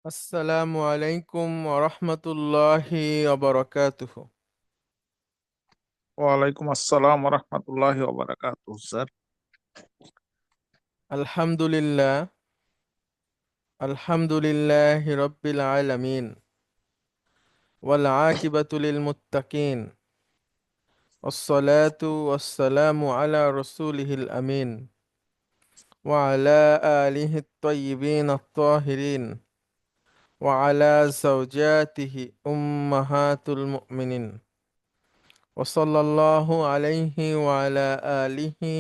আসসালামু আলাইকুম ওরহমতুল্লাহি ওবরাকাতুহু। ওয়ালাইকুম আসসালাম রহমতুল্লাহি ওবারাকাতুহু স্যার। আলহামদুলিল্লাহ, আলহামদুলিল্লাহি রব্বিল আলামিন, ওয়াল আকিবাতু লিল মুত্তাকিন, ওয়াসসালাতু ওয়াসসালামু আলা রাসূলিহিল আমিন, ওয়া আলা আলিহি আত-তাইয়িবিন আত-তাহিরিন, ওয়া আলা যাওজাতিহি উম্মাহাতুল মুমিনিন, ওয়া সাল্লাল্লাহু আলাইহি ওয়া আলা আলিহি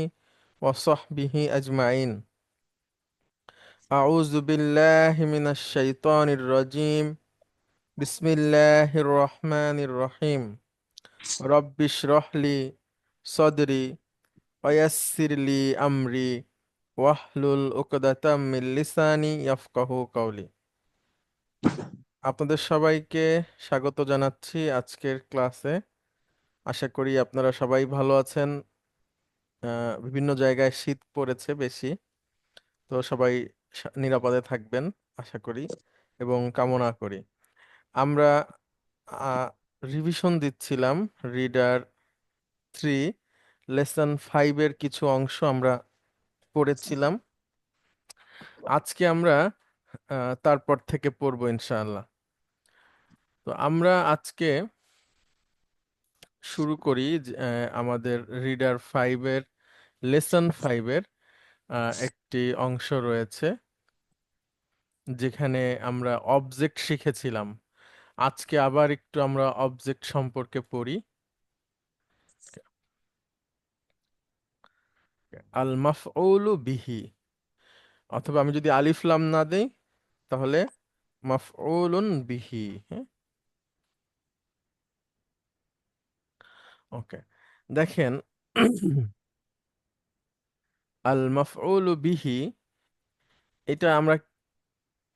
ওয়া সাহবিহি আজমাইন। أعوذ بالله من الشيطان الرجيم. بسم الله الرحمن الرحيم. رب اشرح لي صدري ويسر لي أمري واحلل عقدة من লিসানি ইয়াফকাহু কওলি। আপনাদের সবাইকে স্বাগত জানাচ্ছি আজকের ক্লাসে। আশা করি আপনারা সবাই ভালো আছেন। বিভিন্ন জায়গায় শীত পড়েছে বেশি, তো সবাই নিরাপদে থাকবেন আশা করি এবং কামনা করি। আমরা রিভিশন দিচ্ছিলাম রিডার 3 লেসন 5-এর কিছু অংশ আমরা পড়েছিলাম। আজকে আমরা তারপর থেকে পড়বো ইনশাআল্লাহ। তো আমরা আজকে শুরু করি আমাদের রিডার 5-এর লেসন 5-এর একটি অংশ রয়েছে যেখানে আমরা অবজেক্ট শিখেছিলাম। আজকে আবার একটু আমরা অবজেক্ট সম্পর্কে পড়ি। আল মাফউলু বিহি, অথবা আমি যদি আলিফ লাম না দেই তাহলে মাফউলুন বিহি। হ্যাঁ, ওকে। দেখেন, আল মাফউলু বিহি, এটা আমরা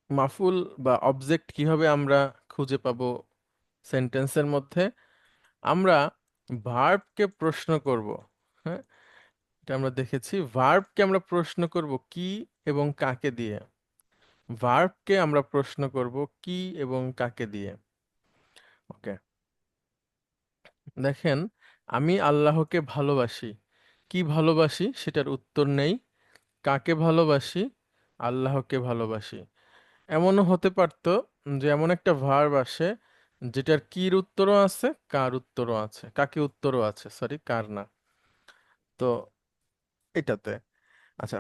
মাফুল বা অবজেক্ট কিভাবে আমরা খুঁজে পাবো সেন্টেন্সের মধ্যে? আমরা ভার্বকে প্রশ্ন করব। হ্যাঁ, এটা আমরা দেখেছি। ভার্বকে আমরা প্রশ্ন করব কি এবং কাকে দিয়ে। ভার্বকে আমরা প্রশ্ন করব কি এবং কাকে দিয়ে। ওকে, দেখেন, আমি আল্লাহকে ভালোবাসি। কি ভালোবাসি সেটার উত্তর নেই। কাকে ভালোবাসি? আল্লাহকে ভালোবাসি। এমনও হতে পারতো যে এমন একটা ভার্ব আসে যেটার কির উত্তরও আছে, কার উত্তরও আছে, কাকে উত্তরও আছে, সরি কার না। তো এটাতে আচ্ছা,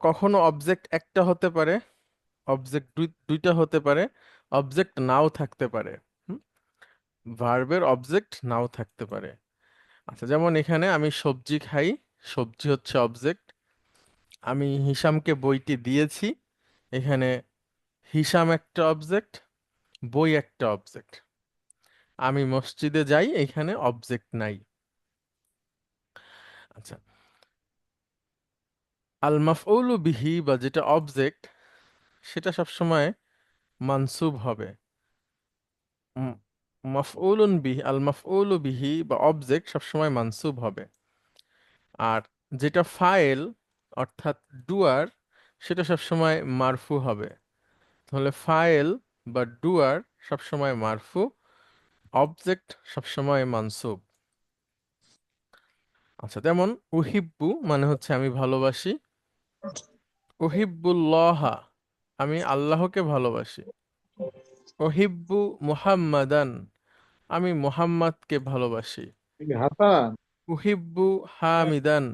কখনো অবজেক্ট একটা হতে পারে, অবজেক্ট দুইটা হতে পারে, অবজেক্ট নাও থাকতে পারে। ভার্বের অবজেক্ট নাও থাকতে পারে। আচ্ছা, যেমন এখানে আমি সবজি খাই, সবজি হচ্ছে অবজেক্ট। আমি হিসামকে বইটি দিয়েছি, এখানে হিসাম একটা অবজেক্ট, বই একটা অবজেক্ট। আমি মসজিদে যাই, এখানে অবজেক্ট নাই। আচ্ছা, আল মাফউলু বিহি বা যেটা অবজেক্ট সেটা সবসময় মানসুব হবে। উম, মাফউলুন বিহি, আল মাফউলু বিহি বা অবজেক্ট সবসময় মানসুব হবে। আর যেটা ফাইল অর্থাৎ ডুয়ার, সেটা সবসময় মারফু হবে। তাহলে ফাইল বা ডুয়ার সবসময় মারফু, অবজেক্ট সবসময় মানসুব। আচ্ছা, যেমন উহিব্বু মানে হচ্ছে আমি ভালোবাসি। উহিব্বুল্লাহা, আমি আল্লাহকে ভালোবাসি। উহিব্বু মুহাম্মাদান, আমি মুহাম্মাদকে ভালোবাসি। হাসান। উহিব্বু হামিদান,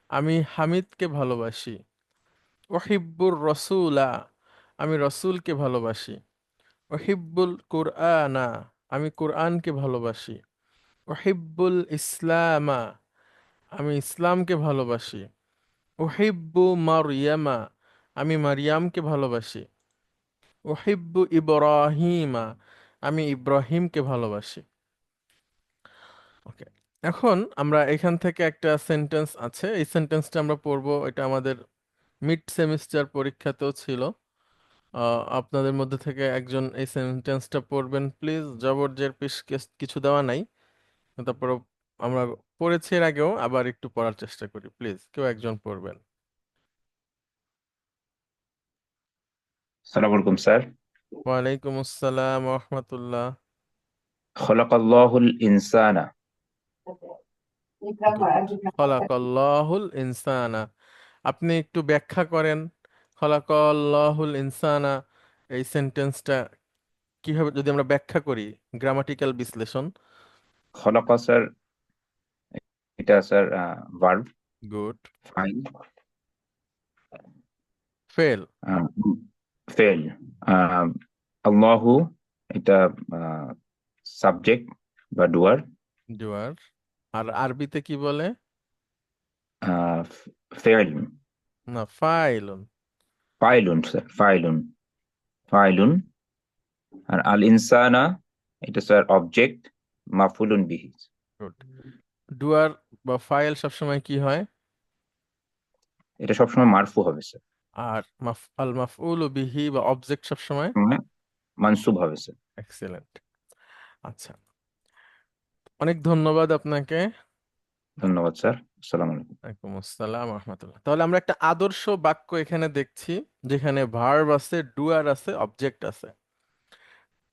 আমি হামিদকে ভালোবাসি। উহিব্বুর রসুলা, আমি রসুলকে ভালোবাসি। উহিব্বুল কুরআনা, আমি কুরআনকে ভালোবাসি। উহিব্বুল ইসলামা, আমি ইসলামকে ভালোবাসি। উহিব্বু মারইয়ামা, আমি মারিয়ামকে ভালোবাসি। উহিব্বু ইব্রাহিমা, আমি ইব্রাহিমকে ভালোবাসি। ওকে, এখন আমরা এখান থেকে একটা সেন্টেন্স আছে, এই সেন্টেন্সটা আমরা পড়বো। এটা আমাদের মিড সেমিস্টার পরীক্ষাতেও ছিল। আপনাদের মধ্যে থেকে একজন এই সেন্টেন্সটা পড়বেন প্লিজ। জবর পেশ কিছু দেওয়া নাই, তারপর আমরা পড়েছি এর আগেও, আবার একটু পড়ার চেষ্টা করি। প্লিজ কেউ একজন পড়বেন। সালাম আলাইকুম স্যার। ওয়ালাইকুম আসসালাম রহমতুল্লাহ। খলাকাল্লাহুল ইনসানা। গুড। খলাকাল্লাহুল ইনসানা, আপনি একটু ব্যাখ্যা করেন। খলাকাল্লাহুল ইনসানা, এই সেন্টেন্সটা কিভাবে যদি আমরা ব্যাখ্যা করি, গ্রামাটিক্যাল বিশ্লেষণ। খলাকা স্যার, এটা sir verb, good. File, fail. Fail. আল্লাহু, এটা সাবজেক্ট বা ডুয়ার। ডুয়ার। আর আরবিতে কি বলে? ফেল, না, ফাইলুন। ফাইলুন স্যার, ফাইলুন, ফাইলুন। আর আল ইনসানা, এটা স্যার অবজেক্ট, মাফুলুন বিহি। গুড। ডুয়ার বা ফাইল সবসময় কি হয়? এটা সবসময় মারফু হবে স্যার, আর আল মাফউল বিহি বা অবজেক্ট সবসময় মানে মানসুব হবে স্যার। এক্সেলেন্ট। আচ্ছা, অনেক ধন্যবাদ আপনাকে। ধন্যবাদ স্যার, আসসালামু আলাইকুম। ওয়ালাইকুম আসসালাম রহমতুল্লাহ। তাহলে আমরা একটা আদর্শ বাক্য এখানে দেখছি, যেখানে ভার্ব আছে, ডুয়ার আছে, অবজেক্ট আছে।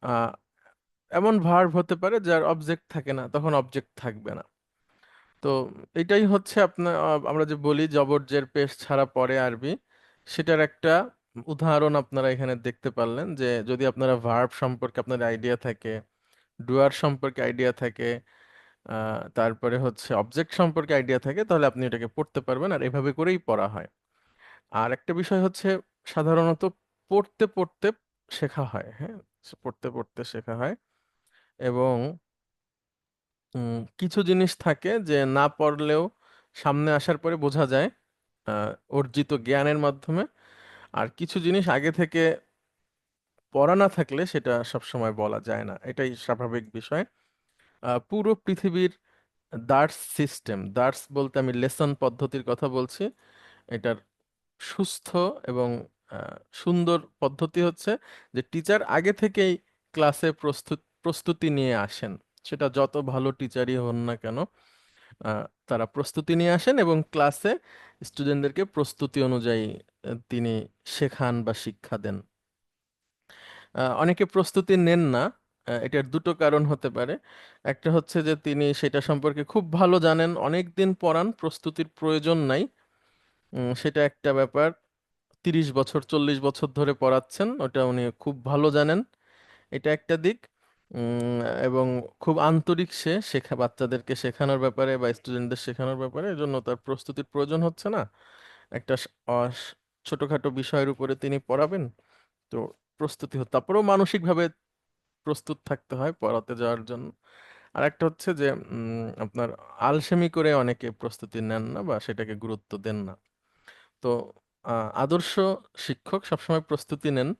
আহ এমন ভার্ব হতে পারে যার অবজেক্ট থাকে না, তখন অবজেক্ট থাকবে না। তো এটাই হচ্ছে আপনার আমরা যে বলি জবর জের পেশ ছাড়া পরে আরবি, সেটার একটা উদাহরণ আপনারা এখানে দেখতে পারলেন। যে যদি আপনারা ভার্ব সম্পর্কে আপনার আইডিয়া থাকে, ডুয়ার সম্পর্কে আইডিয়া থাকে, তারপরে হচ্ছে অবজেক্ট সম্পর্কে আইডিয়া থাকে, তাহলে আপনি এটাকে পড়তে পারবেন। আর এভাবে করেই পড়া হয়। আর একটা বিষয় হচ্ছে, সাধারণত পড়তে পড়তে শেখা হয়। হ্যাঁ, পড়তে পড়তে শেখা হয়। এবং কিছু জিনিস থাকে যে না পড়লেও সামনে আসার পরে বোঝা যায় অর্জিত জ্ঞানের মাধ্যমে। আর কিছু জিনিস আগে থেকে পড়া না থাকলে সেটা সবসময় বলা যায় না, এটাই স্বাভাবিক বিষয়। পুরো পৃথিবীর দার্স সিস্টেম, দার্স বলতে আমি লেসন পদ্ধতির কথা বলছি, এটার সুস্থ এবং সুন্দর পদ্ধতি হচ্ছে যে টিচার আগে থেকেই ক্লাসে প্রস্তুতি নিয়ে আসেন। সেটা যত ভালো টিচারই হন না কেন, তারা প্রস্তুতি নিয়ে আসেন এবং ক্লাসে স্টুডেন্টদেরকে প্রস্তুতি অনুযায়ী তিনি শেখান বা শিক্ষা দেন। অনেকে প্রস্তুতি নেন না। এটার দুটো কারণ হতে পারে। একটা হচ্ছে যে তিনি সেটা সম্পর্কে খুব ভালো জানেন, অনেক দিন পড়ান, প্রস্তুতির প্রয়োজন নাই। সেটা একটা ব্যাপার। 30 বছর 40 বছর ধরে পড়াচ্ছেন, ওটা উনি খুব ভালো জানেন, এটা একটা দিক। এবং খুব আন্তরিক, সে বাচ্চাদেরকে শেখানোর ব্যাপারে বা স্টুডেন্টদের শেখানোর ব্যাপারে, এজন্য তার প্রস্তুতির প্রয়োজন হচ্ছে না। একটা ছোটখাটো বিষয়ের উপরে তিনি পড়াবেন, তো প্রস্তুতি হতো। তারপরেও মানসিকভাবে প্রস্তুত থাকতে হয় পড়াতে যাওয়ার জন্য। আর একটা হচ্ছে যে আপনার আলসেমি করে অনেকে প্রস্তুতি নেন না বা সেটাকে গুরুত্ব দেন না। তো আদর্শ শিক্ষক সবসময় প্রস্তুতি নেন।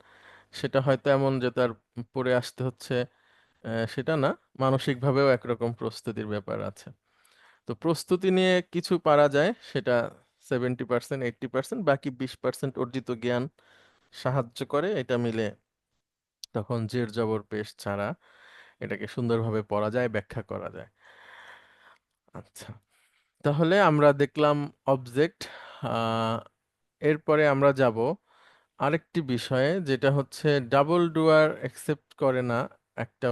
সেটা হয়তো এমন যে তার পড়ে আসতে হচ্ছে, সেটা না, মানসিকভাবেও একরকম প্রস্তুতির ব্যাপার আছে। তো প্রস্তুতি নিয়ে কিছু পারা যায়, সেটা 70%, 80%, বাকি 20% অর্জিত জ্ঞান সাহায্য করে। এটা মিলে তখন জের জবর পেশ ছাড়া এটাকে সুন্দরভাবে পড়া যায়, ব্যাখ্যা করা যায়। আচ্ছা, তাহলে আমরা দেখলাম অবজেক্ট। এরপরে আমরা যাব আরেকটি বিষয়ে, যেটা হচ্ছে ডাবল ডুয়ার অ্যাকসেপ্ট করে না একটা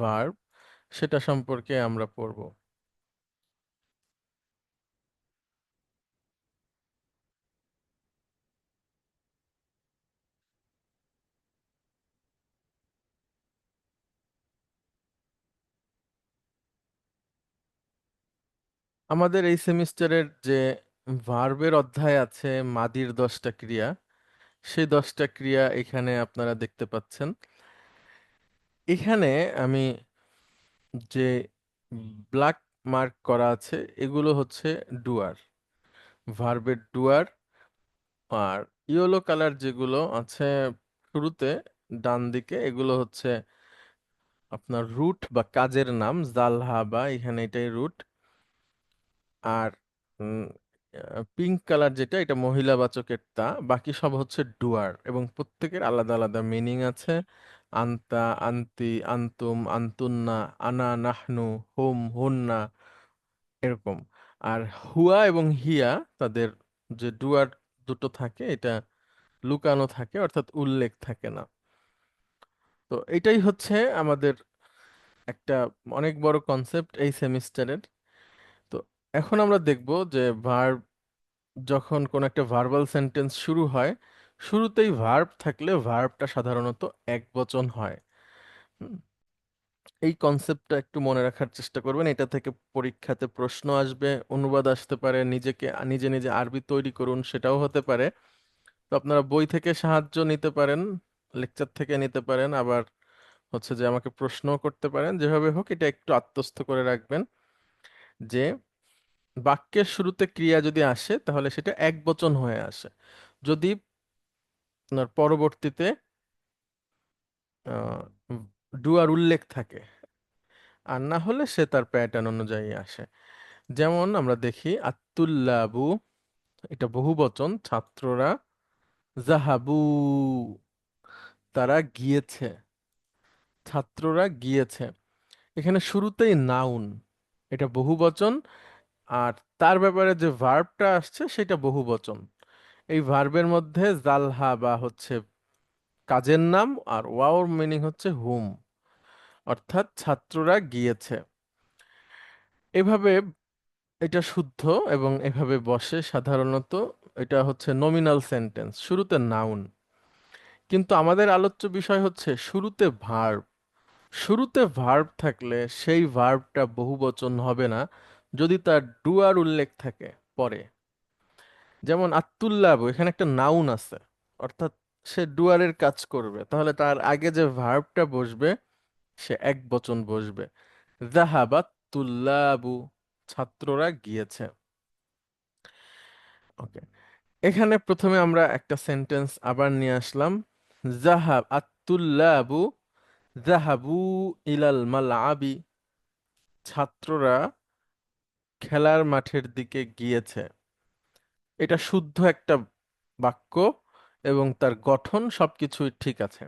ভার্ব, সেটা সম্পর্কে আমরা পড়ব। আমাদের এই সেমিস্টারের যে ভার্বের অধ্যায় আছে, মাদির 10টা ক্রিয়া, সেই 10টা ক্রিয়া এখানে আপনারা দেখতে পাচ্ছেন। এখানে আমি যে ব্ল্যাক মার্ক করা আছে, এগুলো হচ্ছে ডুয়ার, ভার্বের ডুয়ার। আর ইয়েলো কালার যেগুলো আছে শুরুতে ডান দিকে, এগুলো হচ্ছে আপনার রুট বা কাজের নাম, জালহা বা এখানে এটাই রুট। আর পিঙ্ক কালার যেটা, এটা মহিলাবাচকের তা। বাকি সব হচ্ছে ডুয়ার এবং প্রত্যেকের আলাদা আলাদা মিনিং আছে। আন্তা, আন্তি, আন্তুম, আন্তুন্না, আনা, নাহনু, হুম, হুন্না, এরকম। আর হুয়া এবং হিয়া, তাদের যে ডুয়ার দুটো থাকে, এটা লুকানো থাকে, অর্থাৎ উল্লেখ থাকে না। তো এটাই হচ্ছে আমাদের একটা অনেক বড় কনসেপ্ট এই সেমিস্টারের। তো এখন আমরা দেখব যে ভার্ব, যখন কোন একটা ভার্বাল সেন্টেন্স শুরু হয়, শুরুতেই ভার্ব থাকলে ভার্বটা সাধারণত একবচন হয়। হুম, এই কনসেপ্টটা একটু মনে রাখার চেষ্টা করবেন। এটা থেকে পরীক্ষাতে প্রশ্ন আসবে, অনুবাদ আসতে পারে, নিজেকে নিজে নিজে আরবি তৈরি করুন, সেটাও হতে পারে। তো আপনারা বই থেকে সাহায্য নিতে পারেন, লেকচার থেকে নিতে পারেন, আবার হচ্ছে যে আমাকে প্রশ্নও করতে পারেন। যেভাবে হোক এটা একটু আত্মস্থ করে রাখবেন যে বাক্যের শুরুতে ক্রিয়া যদি আসে তাহলে সেটা একবচন হয়ে আসে যদি আপনার পরবর্তীতে ডুয়ার উল্লেখ থাকে, আর না হলে সে তার প্যাটার্ন অনুযায়ী আসে। যেমন আমরা দেখি আত্তুল্লাবু, এটা বহুবচন, ছাত্ররা, জাহাবু, তারা গিয়েছে, ছাত্ররা গিয়েছে। এখানে শুরুতেই নাউন, এটা বহুবচন, আর তার ব্যাপারে যে ভার্বটা আসছে সেটা বহুবচন। এই ভার্বের মধ্যে জালহা বা হচ্ছে কাজের নাম, আর ওয়াওর মিনিং হচ্ছে হুম, অর্থাৎ ছাত্ররা গিয়েছে। এভাবে এটা শুদ্ধ এবং এভাবে বসে সাধারণত। এটা হচ্ছে নমিনাল সেন্টেন্স, শুরুতে নাউন। কিন্তু আমাদের আলোচ্য বিষয় হচ্ছে শুরুতে ভার্ব। শুরুতে ভার্ব থাকলে সেই ভার্বটা বহুবচন হবে না যদি তার ডুয়ার উল্লেখ থাকে পরে। যেমন আত্তুল্লাবু, এখানে একটা নাউন আছে, অর্থাৎ সে ডুয়ারের কাজ করবে, তাহলে তার আগে যে ভার্বটা বসবে সে এক বচন বসবে। যাহাবাত তুল্লাবু, ছাত্ররা গিয়েছে। ওকে, এখানে প্রথমে আমরা একটা সেন্টেন্স আবার নিয়ে আসলাম। জাহাব আত্তুল্লাবু জাহাবু ইলাল মালআবি, ছাত্ররা খেলার মাঠের দিকে গিয়েছে। এটা শুদ্ধ একটা বাক্য এবং তার গঠন সবকিছুই ঠিক আছে।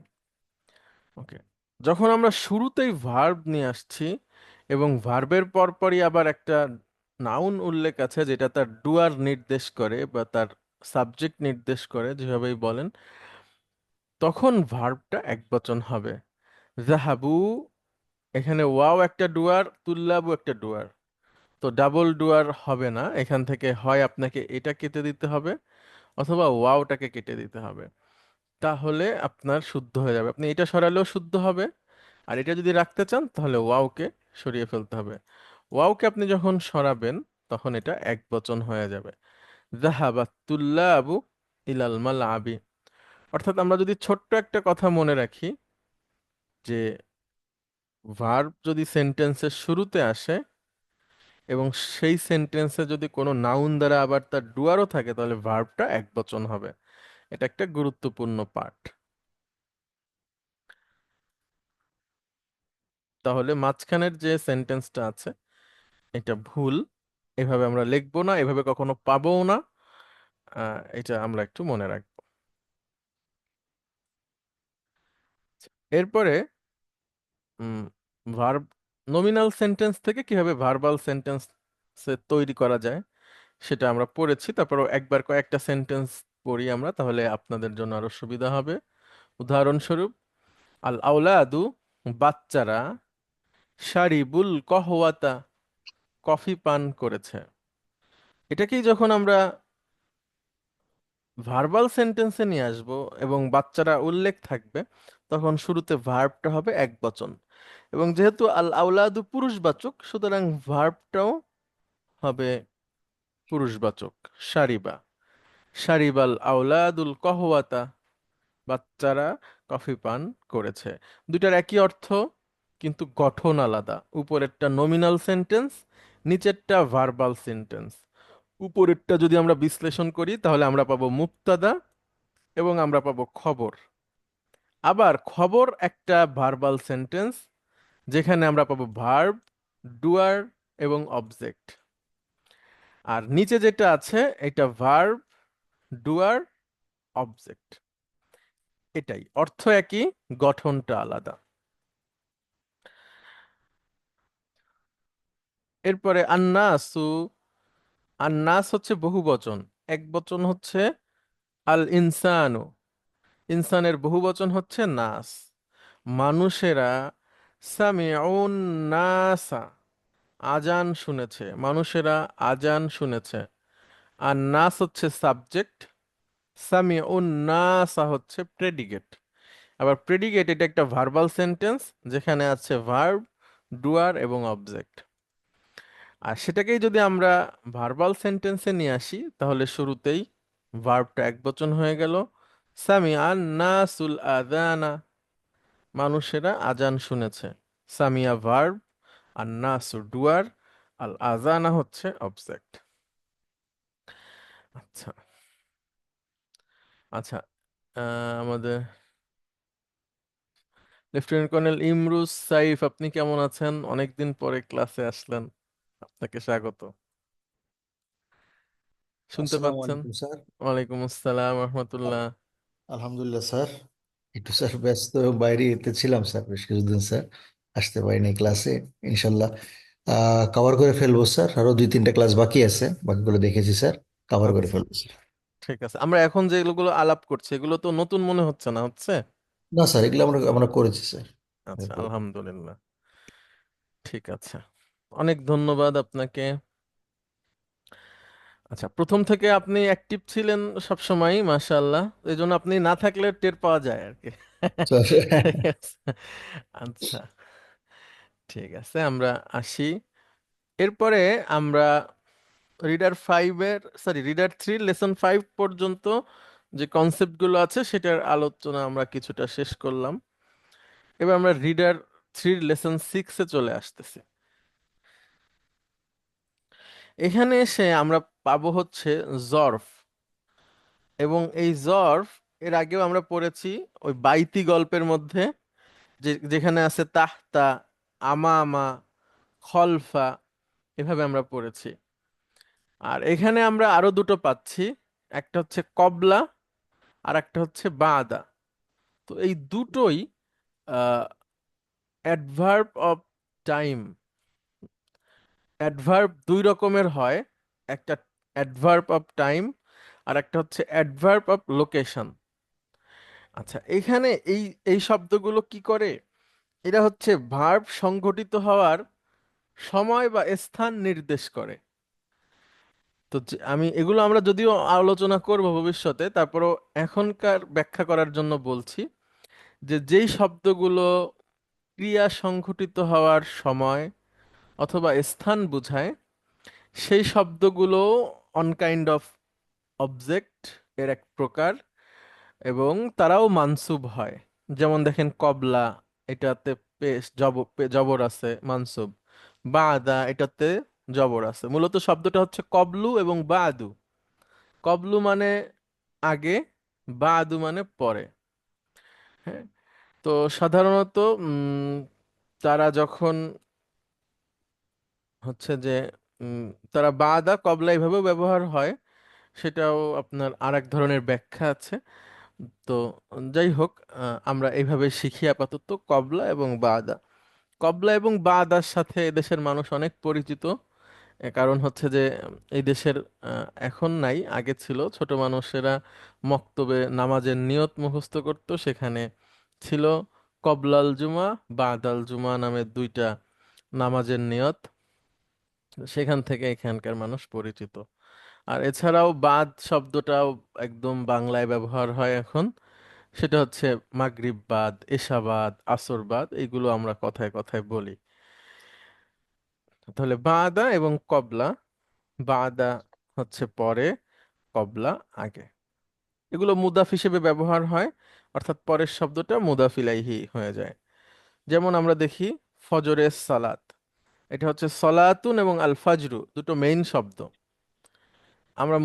ওকে, যখন আমরা শুরুতেই ভার্ব নিয়ে আসছি এবং ভার্বের পরপরই আবার একটা নাউন উল্লেখ আছে যেটা তার ডুয়ার নির্দেশ করে বা তার সাবজেক্ট নির্দেশ করে, যেভাবেই বলেন, তখন ভার্বটা একবচন হবে। জাহাবু, এখানে ওয়াও একটা ডুয়ার, তুল্লাবু একটা ডুয়ার, তো ডাবল ডুয়ার হবে না। এখান থেকে হয় আপনাকে এটা কেটে দিতে হবে অথবা ওয়াওটাকে কেটে দিতে হবে, তাহলে আপনার শুদ্ধ হয়ে যাবে। আপনি এটা সরালেও শুদ্ধ হবে, আর এটা যদি রাখতে চান তাহলে ওয়াওকে সরিয়ে ফেলতে হবে। ওয়াওকে আপনি যখন সরাবেন তখন এটা একবচন হয়ে যাবে। যাহাবাত তুল্লাবু ইলাল মালআবি। অর্থাৎ আমরা যদি ছোট্ট একটা কথা মনে রাখি যে ভার্ব যদি সেন্টেন্সের শুরুতে আসে এবং সেই সেন্টেন্সে যদি কোনো নাউন দ্বারা আবার তার ডুয়ারও থাকে তাহলে ভার্বটা একবচন হবে। এটা একটা গুরুত্বপূর্ণ পার্ট। তাহলে মাঝখানের যে সেন্টেন্সটা আছে এটা ভুল, এভাবে আমরা লিখবো না, এভাবে কখনো পাবোও না। এটা আমরা একটু মনে রাখবো। এরপরে ভার্ব, নমিনাল সেন্টেন্স থেকে কিভাবে ভার্বাল সেন্টেন্স তৈরি করা যায় সেটা আমরা পড়েছি। তারপর একবার কয়েকটা সেন্টেন্স পড়ি আমরা, তাহলে আপনাদের জন্য আরো সুবিধা হবে। উদাহরণস্বরূপ, আল আওলাদু, বাচ্চারা, শারিবুল কহওয়াতা, কফি পান করেছে। এটাকেই যখন আমরা ভার্বাল সেন্টেন্সে নিয়ে আসব এবং বাচ্চারা উল্লেখ থাকবে, তখন শুরুতে ভার্বটা হবে একবচন। এবং যেহেতু আল আওলাদু পুরুষবাচক, সুতরাং ভার্বটাও হবে পুরুষবাচক। শারিবা, শারিবাল আওলাদুল কহওয়াতা, বাচ্চারা কফি পান করেছে। দুইটার একই অর্থ কিন্তু গঠন আলাদা। উপরেরটা নমিনাল সেন্টেন্স, নিচেরটা ভার্বাল সেন্টেন্স। উপরেরটা যদি আমরা বিশ্লেষণ করি তাহলে আমরা পাবো মুক্তাদা এবং আমরা পাবো খবর। আবার খবর একটা ভার্বাল সেন্টেন্স যেখানে আমরা পাবো ভার্ব, ডুয়ার এবং অবজেক্ট। আর নিচে যেটা আছে এটা ভার্ব, ডুয়ার, অবজেক্ট। এটাই অর্থ একই, গঠনটা আলাদা। এরপরে আন্নাসু, আন্নাস হচ্ছে বহুবচন, এক বচন হচ্ছে আল ইনসানু, ইনসানের বহুবচন হচ্ছে নাস। মানুষেরা সামিউন নাসা আজান শুনেছে, মানুষেরা আজান শুনেছে। আর নাস হচ্ছে সাবজেক্ট, সামিউন নাসা হচ্ছে প্রেডিকেট। আবার প্রেডিকেট এটা একটা ভার্বাল সেন্টেন্স যেখানে আছে ভার্ব, ডুয়ার এবং অবজেক্ট। আর সেটাকেই যদি আমরা ভার্বাল সেন্টেন্সে নিয়ে আসি তাহলে শুরুতেই ভার্বটা একবচন হয়ে গেল, সামিআন নাসুল আযানা, মানুষেরা আজান শুনেছে। সামিয়া ভার্ব, আর নাসু ডুয়ার, আল আযানা হচ্ছে অবজেক্ট। আচ্ছা আচ্ছা, আমাদের লেফটেন্যান্ট কর্নেল ইমরুজ সাইফ, আপনি কেমন আছেন? অনেকদিন পরে ক্লাসে আসলেন, আপনাকে স্বাগত। শুনতে আসসালামু পাচ্ছেন? আলাইকুম স্যার। ওয়ালাইকুম আসসালাম রহমতুল্লাহ। আলহামদুলিল্লাহ স্যার। একটু স্যার ব্যস্ত বাইরে এতে ছিলাম স্যার, বেশ কিছুদিন স্যার আসতে পারিনি ক্লাসে। ইনশাল্লাহ কভার করে ফেলবো স্যার, আরো 2-3টা ক্লাস বাকি আছে, বাকিগুলো দেখেছি স্যার, কভার করে আচ্ছা ফেলবো স্যার। ঠিক আছে, আমরা এখন যেগুলো আলাপ করছি এগুলো তো নতুন মনে হচ্ছে না, হচ্ছে? না স্যার, এগুলো আমরা আমরা করেছি স্যার। আচ্ছা আলহামদুলিল্লাহ, ঠিক আছে, অনেক ধন্যবাদ আপনাকে। আচ্ছা, প্রথম থেকে আপনি অ্যাক্টিভ ছিলেন সব সময়, মাশাআল্লাহ, এই জন্য আপনি না থাকলে টের পাওয়া যায় আর কি। স্যার, ঠিক আছে, আচ্ছা ঠিক আছে, আমরা আসি। এরপরে আমরা রিডার 3 লেসন 5 পর্যন্ত যে কনসেপ্টগুলো আছে সেটার আলোচনা আমরা কিছুটা শেষ করলাম। এবার আমরা রিডার 3 লেসন 6-এ চলে আসতেছি। এখানে এসে আমরা পাবো হচ্ছে জর্ফ, এবং এই জর্ফ এর আগেও আমরা পড়েছি ওই বাইতি গল্পের মধ্যে, যেখানে আছে তাহতা, আমামা, খলফা, এভাবে আমরা পড়েছি। আর এখানে আমরা আরো দুটো পাচ্ছি, একটা হচ্ছে কবলা আর একটা হচ্ছে বাদা। তো এই দুটোই অ্যাডভার্ব অফ টাইম। অ্যাডভার্ব দুই রকমের হয়, একটা অ্যাডভার্ব অফ টাইম আর একটা হচ্ছে অ্যাডভার্ব অফ লোকেশন। আচ্ছা, এখানে এই এই শব্দগুলো কি করে? এটা হচ্ছে ভার্ব সংঘটিত হওয়ার সময় বা স্থান নির্দেশ করে। তো আমি এগুলো আমরা যদিও আলোচনা করব ভবিষ্যতে, তারপরও এখনকার ব্যাখ্যা করার জন্য বলছি যে যেই শব্দগুলো ক্রিয়া সংঘটিত হওয়ার সময় অথবা স্থান বোঝায় সেই শব্দগুলো অন কাইন্ড অফ অবজেক্ট এর এক প্রকার, এবং তারাও মানসুব হয়। যেমন দেখেন কবলা, এটাতে জবর আছে, মানসুব। বাদা, এটাতে জবর আছে। মূলত শব্দটা হচ্ছে কবলু এবং বাদু। কবলু মানে আগে, বাদু মানে পরে। হ্যাঁ, তো সাধারণত তারা যখন হচ্ছে যে উম, তারা বাদা কবলা এইভাবেও ব্যবহার হয়, সেটাও আপনার আর এক ধরনের ব্যাখ্যা আছে। তো যাই হোক, আমরা এইভাবে শিখি আপাতত কবলা এবং বাদা। কবলা এবং বাদার সাথে এদেশের মানুষ অনেক পরিচিত। কারণ হচ্ছে যে এই দেশের এখন নাই, আগে ছিল। ছোট মানুষেরা মক্তবে নামাজের নিয়ত মুখস্থ করত, সেখানে ছিল কবলাল জুমা, বাদাল জুমা নামে দুইটা নামাজের নিয়ত। সেখান থেকে এখানকার মানুষ পরিচিত। আর এছাড়াও বাদ শব্দটাও একদম বাংলায় ব্যবহার হয় এখন। সেটা হচ্ছে মাগরিব বাদ, এশা বাদ, আসর বাদ, এইগুলো আমরা কথায় কথায় বলি। তাহলে বাদা এবং কবলা, বাদা হচ্ছে পরে, কবলা আগে। এগুলো মুদাফ হিসেবে ব্যবহার হয়, অর্থাৎ পরের শব্দটা মুদাফ ইলাইহি হয়ে যায়। যেমন আমরা দেখি ফজরের সালাত, এটা হচ্ছে সলাতুন এবং আল ফাজরু, দুটো মেইন শব্দ। আমরা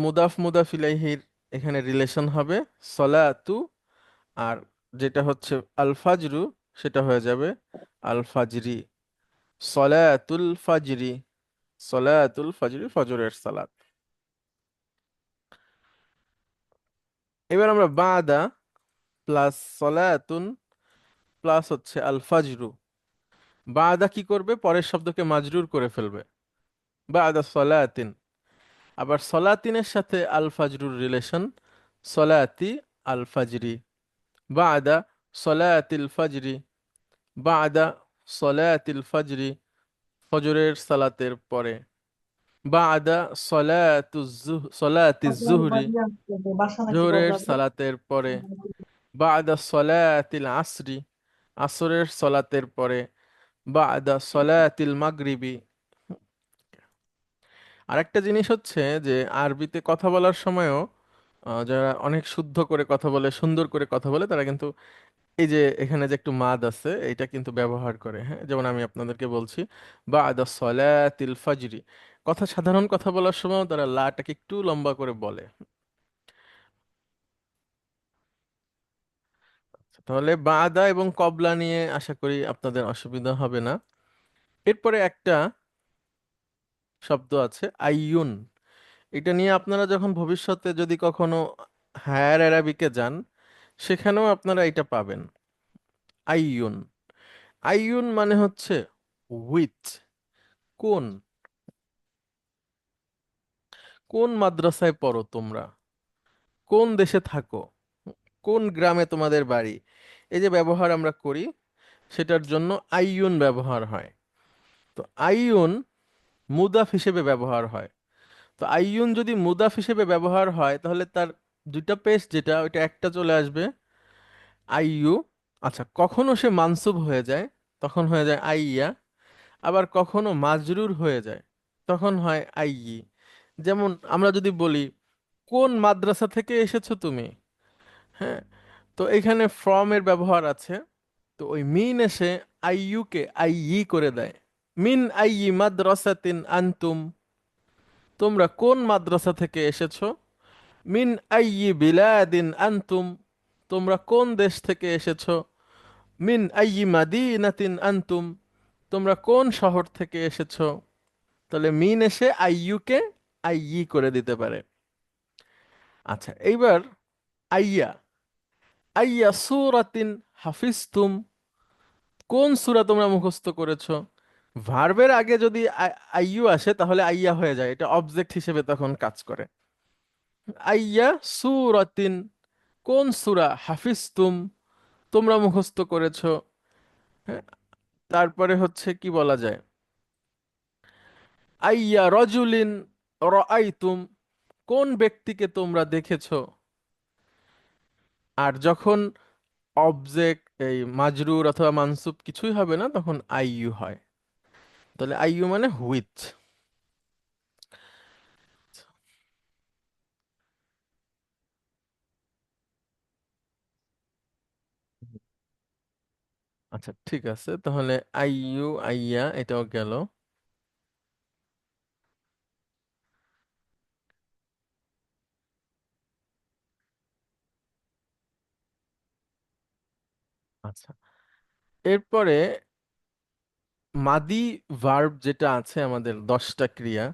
মুদাফ ইলাইহির এখানে রিলেশন হবে সলাতু, আর যেটা হচ্ছে আল ফাজরু সেটা হয়ে যাবে আল ফাজরি। সলাতুল ফাজরি, সলাতুল ফাজরি, ফজরের সালাত। এবার আমরা বাদা প্লাস সলাতুন প্লাস হচ্ছে আল ফাজরু, বাদা কি করবে? পরের শব্দকে মাজরুর করে ফেলবে, বাদা সলাতিন। আবার সলাতিনের সাথে আল ফাজরুর রিলেশন, সলাতি আল ফাজরি, বাদা সলাতিল ফাজরি, বাদা সলাতিল ফজরি, ফজরের সালাতের পরে। বাদা সলাতিজ জুহরি, জোহরের সালাতের পরে। বাদা সলাতিল আসরি, আসরের সালাতের পরে। বাদা সলাতিল মাগরিবি। আরেকটা জিনিস হচ্ছে যে আরবিতে কথা বলার সময়ও যারা অনেক শুদ্ধ করে কথা বলে, সুন্দর করে কথা বলে, তারা কিন্তু এই যে এখানে যে একটু মাদ আছে এটা কিন্তু ব্যবহার করে। হ্যাঁ, যেমন আমি আপনাদেরকে বলছি বাদা সলাতিল ফাজরি, সাধারণ কথা বলার সময় তারা লাটাকে একটু লম্বা করে বলে। তাহলে বাদা এবং কবলা নিয়ে আশা করি আপনাদের অসুবিধা হবে না। এরপরে একটা শব্দ আছে আইয়ুন। এটা নিয়ে আপনারা যখন ভবিষ্যতে যদি কখনো হায়ার অ্যারাবিকে যান, সেখানেও আপনারা এটা পাবেন। আইয়ুন, আইয়ুন মানে হচ্ছে উইচ, কোন। কোন মাদ্রাসায় পড়ো তোমরা, কোন দেশে থাকো, কোন গ্রামে তোমাদের বাড়ি, এই যে ব্যবহার আমরা করি সেটার জন্য আইয়ুন ব্যবহার হয়। তো আইয়ুন মুদাফ হিসেবে ব্যবহার হয়। তো আইয়ুন যদি মুদাফ হিসেবে ব্যবহার হয় তাহলে তার দুইটা পেশ, যেটা ওইটা একটা চলে আসবে আইয়ু। আচ্ছা, কখনো সে মানসুব হয়ে যায়, তখন হয়ে যায় আইয়া। আবার কখনো মাজরুর হয়ে যায়, তখন হয় আইয়ি। যেমন আমরা যদি বলি কোন মাদ্রাসা থেকে এসেছো তুমি, হ্যাঁ, তো এখানে ফ্রম এর ব্যবহার আছে। তো ওই মিন এসে আইয়ুকে আইয়ি করে দেয়। মিন আইয়ি মাদ্রাসাতিন আনতুম, তোমরা কোন মাদ্রাসা থেকে এসেছো। মিন আইয়ি বিলাদিন আনতুম, তোমরা কোন দেশ থেকে এসেছো। মিন আইয়ি মাদিনাতিন আনতুম, তোমরা কোন শহর থেকে এসেছো। তাহলে মিন এসে আইয়ুকে আইয়ি করে দিতে পারে। আচ্ছা, এইবার আইয়া, আইয়া সূরাতিন হাফিজতুম, কোন সূরা তোমরা মুখস্থ করেছো। ভার্বের আগে যদি আইয়ু আসে তাহলে আইয়া হয়ে যায়, এটা অবজেক্ট হিসেবে তখন কাজ করে। আইয়া সূরাতিন, কোন সূরা, হাফিজতুম, তোমরা মুখস্থ করেছো। হ্যাঁ, তারপরে হচ্ছে কি বলা যায়, আইয়া রজুলিন রাআইতুম, কোন ব্যক্তিকে তোমরা দেখেছো। আর যখন অবজেক্ট এই মাজরুর অথবা মানসুব কিছুই হবে না, তখন আইইউ হয়। তাহলে আইইউ মানে হুইচ। আচ্ছা, ঠিক আছে, তাহলে আইইউ আইয়া এটাও গেল। আচ্ছা, এরপরে মাদি ভার্ব যেটা আছে আমাদের 10টা ক্রিয়া,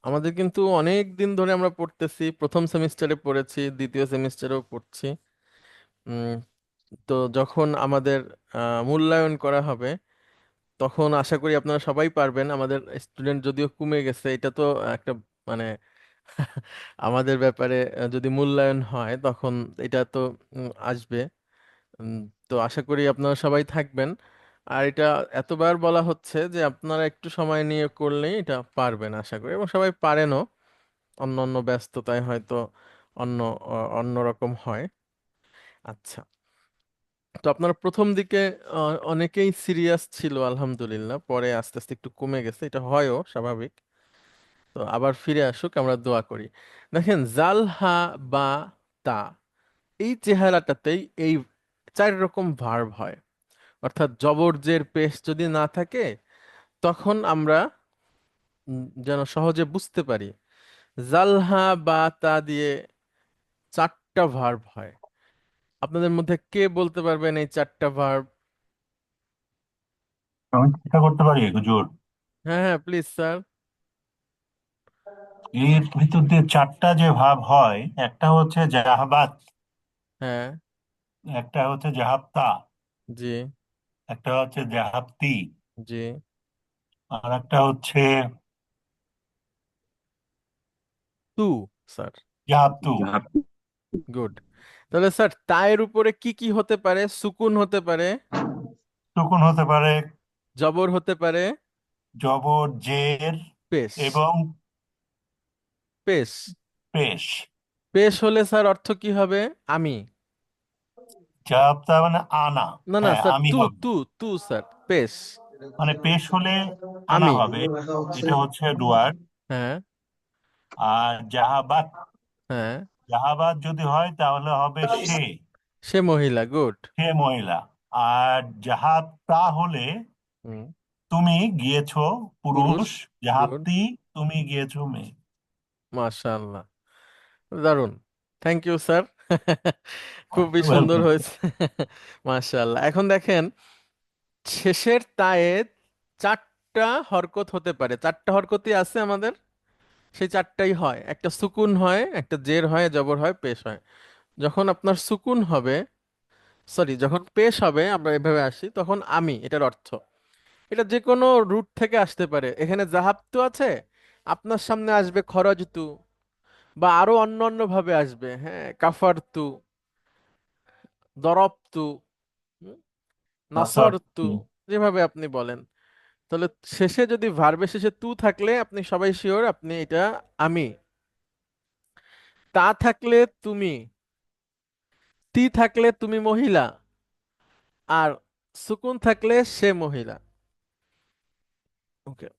আমাদের কিন্তু অনেক দিন ধরে আমরা পড়তেছি, প্রথম সেমিস্টারে পড়েছি, দ্বিতীয় সেমিস্টারেও পড়ছি। উম, তো যখন আমাদের মূল্যায়ন করা হবে তখন আশা করি আপনারা সবাই পারবেন। আমাদের স্টুডেন্ট যদিও কমে গেছে, এটা তো একটা মানে আমাদের ব্যাপারে যদি মূল্যায়ন হয় তখন এটা তো আসবে। উম, তো আশা করি আপনারা সবাই থাকবেন। আর এটা এতবার বলা হচ্ছে যে আপনারা একটু সময় নিয়ে করলেই এটা পারবেন আশা করি, এবং সবাই পারেনও। অন্য অন্য ব্যস্ততায় হয়তো অন্য অন্য রকম হয়। আচ্ছা, তো আপনারা প্রথম দিকে অনেকেই সিরিয়াস ছিল আলহামদুলিল্লাহ, পরে আস্তে আস্তে একটু কমে গেছে, এটা হয়ও স্বাভাবিক। তো আবার ফিরে আসুক, আমরা দোয়া করি। দেখেন জাল হা বা তা, এই চেহারাটাতেই এই 4 রকম ভার্ব হয়। অর্থাৎ জবর জের পেশ যদি না থাকে তখন আমরা যেন সহজে বুঝতে পারি জালহা বা তা দিয়ে 4টা ভার্ব হয়। আপনাদের মধ্যে কে বলতে পারবেন এই 4টা ভার্ব? আমি চেষ্টা করতে পারি হুজুর। হ্যাঁ হ্যাঁ, প্লিজ স্যার। এর ভিতর দিয়ে চারটা যে ভাব হয়, একটা হচ্ছে জাহাবাত, হ্যাঁ। একটা হচ্ছে জাহাবতা, জি। একটা হচ্ছে জাহাবতি, জি। আর একটা হচ্ছে টু, স্যার। জাহাবতু। যাহা গুড। তাহলে স্যার তায়ের উপরে কি কি হতে পারে? সুকুন হতে পারে, সুকুন হতে পারে, জবর হতে পারে জবর, জের পেশ। এবং পেশ। পেশ। পেশ হলে স্যার অর্থ কি হবে? আমি। জাব তার মানে আনা। না না হ্যাঁ, স্যার, আমি তু হবে। তু তু স্যার, পেশ। মানে পেশ হলে আনা আমি। হবে, এটা হচ্ছে ডুয়ার। হ্যাঁ। আর জাহাবাত, হ্যাঁ। জাহাবাত যদি হয় তাহলে হবে সে, সে মহিলা, গুড। সে মহিলা। আর জাহাবতা হলে হুম। তুমি গিয়েছো পুরুষ, পুরুষ, গুড। জাহাবতি তুমি গিয়েছো মেয়ে। মাশাআল্লাহ, দারুণ। Thank you sir. খুবই সুন্দর ওয়েলকাম। হয়েছে। মাশাআল্লাহ। এখন দেখেন, শেষের তায়ে চারটা হরকত হতে পারে। চারটা হরকতই আছে আমাদের, সেই চারটাই হয়। একটা সুকুন হয়, একটা জের হয়, জবর হয়, পেশ হয়। যখন আপনার সুকুন হবে, সরি, যখন পেশ হবে, আমরা এভাবে আসি, তখন আমি, এটার অর্থ। এটা যে কোনো রুট থেকে আসতে পারে। এখানে জাহাবতু আছে, আপনার সামনে আসবে খরজতু, বা আরো অন্য অন্য ভাবে আসবে। হ্যাঁ, কাফারতু, দরবতু, হুম, নাসার। নাসরতু, যেভাবে আপনি বলেন। তাহলে শেষে যদি ভার্বের শেষে তু থাকলে আপনি সবাই শিওর আপনি এটা আমি। তা থাকলে তুমি, তি থাকলে তুমি মহিলা, আর সুকুন থাকলে সে মহিলা। ওকে।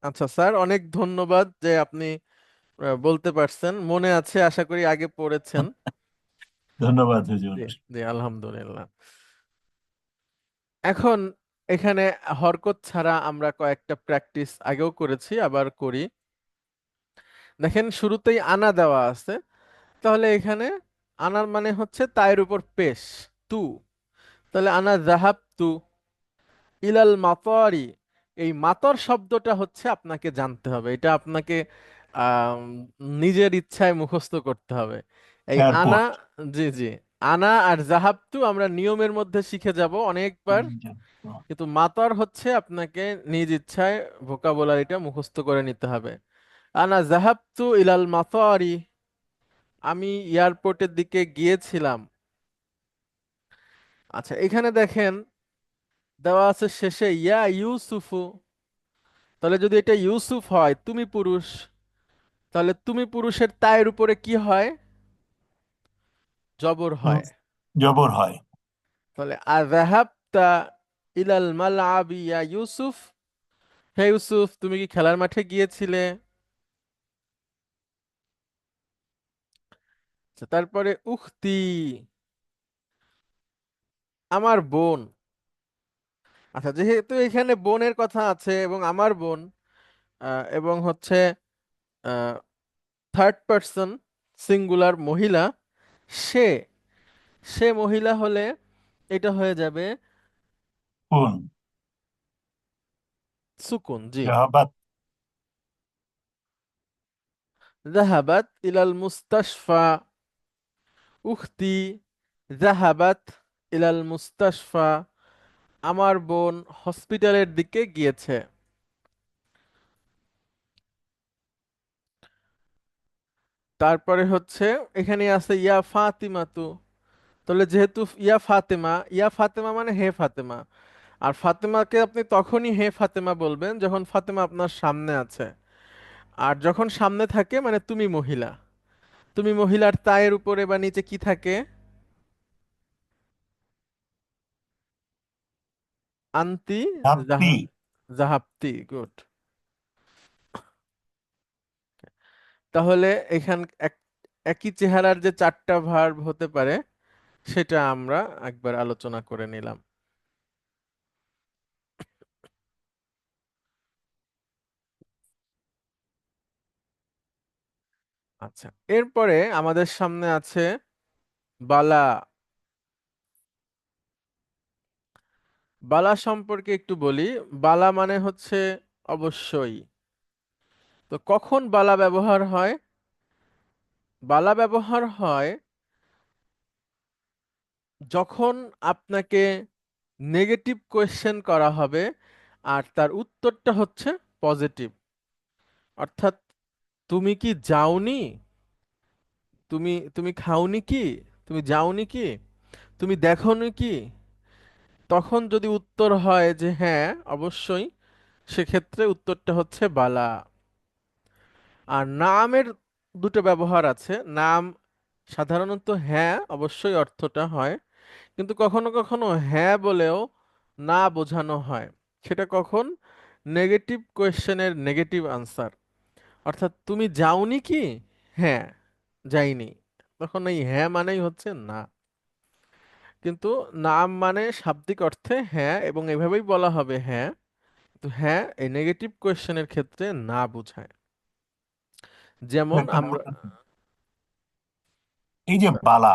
আচ্ছা স্যার, অনেক ধন্যবাদ যে আপনি বলতে পারছেন, মনে আছে আশা করি, আগে পড়েছেন। ধন্যবাদ হুজুর। জি। জি, আলহামদুলিল্লাহ। এখন এখানে হরকত ছাড়া আমরা কয়েকটা প্র্যাকটিস আগেও করেছি, আবার করি। দেখেন, শুরুতেই আনা দেওয়া আছে, তাহলে এখানে আনার মানে হচ্ছে তায়ের উপর পেশ, তু। তাহলে আনা জাহাব তু ইলাল মাতরি। এই মাতর শব্দটা হচ্ছে আপনাকে জানতে হবে, এটা আপনাকে আম, নিজের ইচ্ছায় মুখস্থ করতে হবে। এই আনা, এয়ারপোর্ট। জি জি, আনা আর জাহাবতু আমরা নিয়মের মধ্যে শিখে যাব অনেকবার, কিন্তু মাতর হচ্ছে আপনাকে নিজ ইচ্ছায় ভোকাবুলারিটা মুখস্থ করে নিতে হবে। আনা জাহাবতু ইলাল মাতরি, আমি এয়ারপোর্টের দিকে গিয়েছিলাম। আচ্ছা, এখানে দেখেন দেওয়া আছে শেষে ইয়া ইউসুফু। তাহলে যদি এটা ইউসুফ হয়, তুমি পুরুষ, তাহলে তুমি পুরুষের তায়ের উপরে কি হয়? জবর হয়। জবর হয়। তাহলে আযাহাবতা ইলাল মালআবি ইয়া ইউসুফ, হে ইউসুফ, তুমি কি খেলার মাঠে গিয়েছিলে? আচ্ছা, তারপরে উখতি, আমার বোন। আচ্ছা, যেহেতু এখানে বোনের কথা আছে এবং আমার বোন, এবং হচ্ছে থার্ড পার্সন সিঙ্গুলার মহিলা, সে, সে মহিলা হলে এটা হয়ে যাবে কোন? সুকুন, জি। জাহাবাত। জাহাবাত ইলাল মুস্তাশফা, উখতি জাহাবাত ইলাল মুস্তাশফা, আমার বোন হসপিটালের দিকে গিয়েছে। তারপরে হচ্ছে এখানে আছে ইয়া ফাতিমাতু। তাহলে যেহেতু ইয়া ফাতেমা, ইয়া ফাতেমা মানে হে ফাতেমা, আর ফাতেমাকে আপনি তখনই হে ফাতেমা বলবেন যখন ফাতেমা আপনার সামনে আছে। আর যখন সামনে থাকে মানে তুমি মহিলা। তুমি মহিলার তায়ের উপরে বা নিচে কি থাকে? আন্তি জাহাবতি। জাহা, জাহাবতি, গুড। তাহলে এখান একই চেহারার যে চারটা ভার্ব হতে পারে সেটা আমরা একবার আলোচনা করে নিলাম। আচ্ছা, এরপরে আমাদের সামনে আছে বালা। বালা সম্পর্কে একটু বলি। বালা মানে হচ্ছে অবশ্যই। তো কখন বালা ব্যবহার হয়? বালা ব্যবহার হয় যখন আপনাকে নেগেটিভ কোয়েশ্চেন করা হবে আর তার উত্তরটা হচ্ছে পজিটিভ। অর্থাৎ, তুমি কি যাওনি, তুমি খাওনি কি, তুমি যাওনি কি, তুমি দেখোনি কি, তখন যদি উত্তর হয় যে হ্যাঁ অবশ্যই, সেক্ষেত্রে উত্তরটা হচ্ছে বালা। আর নামের দুটো ব্যবহার আছে। নাম সাধারণত হ্যাঁ অবশ্যই অর্থটা হয়, কিন্তু কখনো কখনো হ্যাঁ বলেও না বোঝানো হয়। সেটা কখন? নেগেটিভ কোয়েশ্চেনের নেগেটিভ আনসার। অর্থাৎ তুমি যাওনি কি? হ্যাঁ, যাইনি। তখন এই হ্যাঁ মানেই হচ্ছে না। কিন্তু নাম মানে শাব্দিক অর্থে হ্যাঁ, এবং এভাবেই বলা হবে হ্যাঁ। তো হ্যাঁ এই নেগেটিভ কোয়েশ্চেনের ক্ষেত্রে না বোঝায়। যেমন একটা আমরা, ডাউট আছে। এই যে বালা,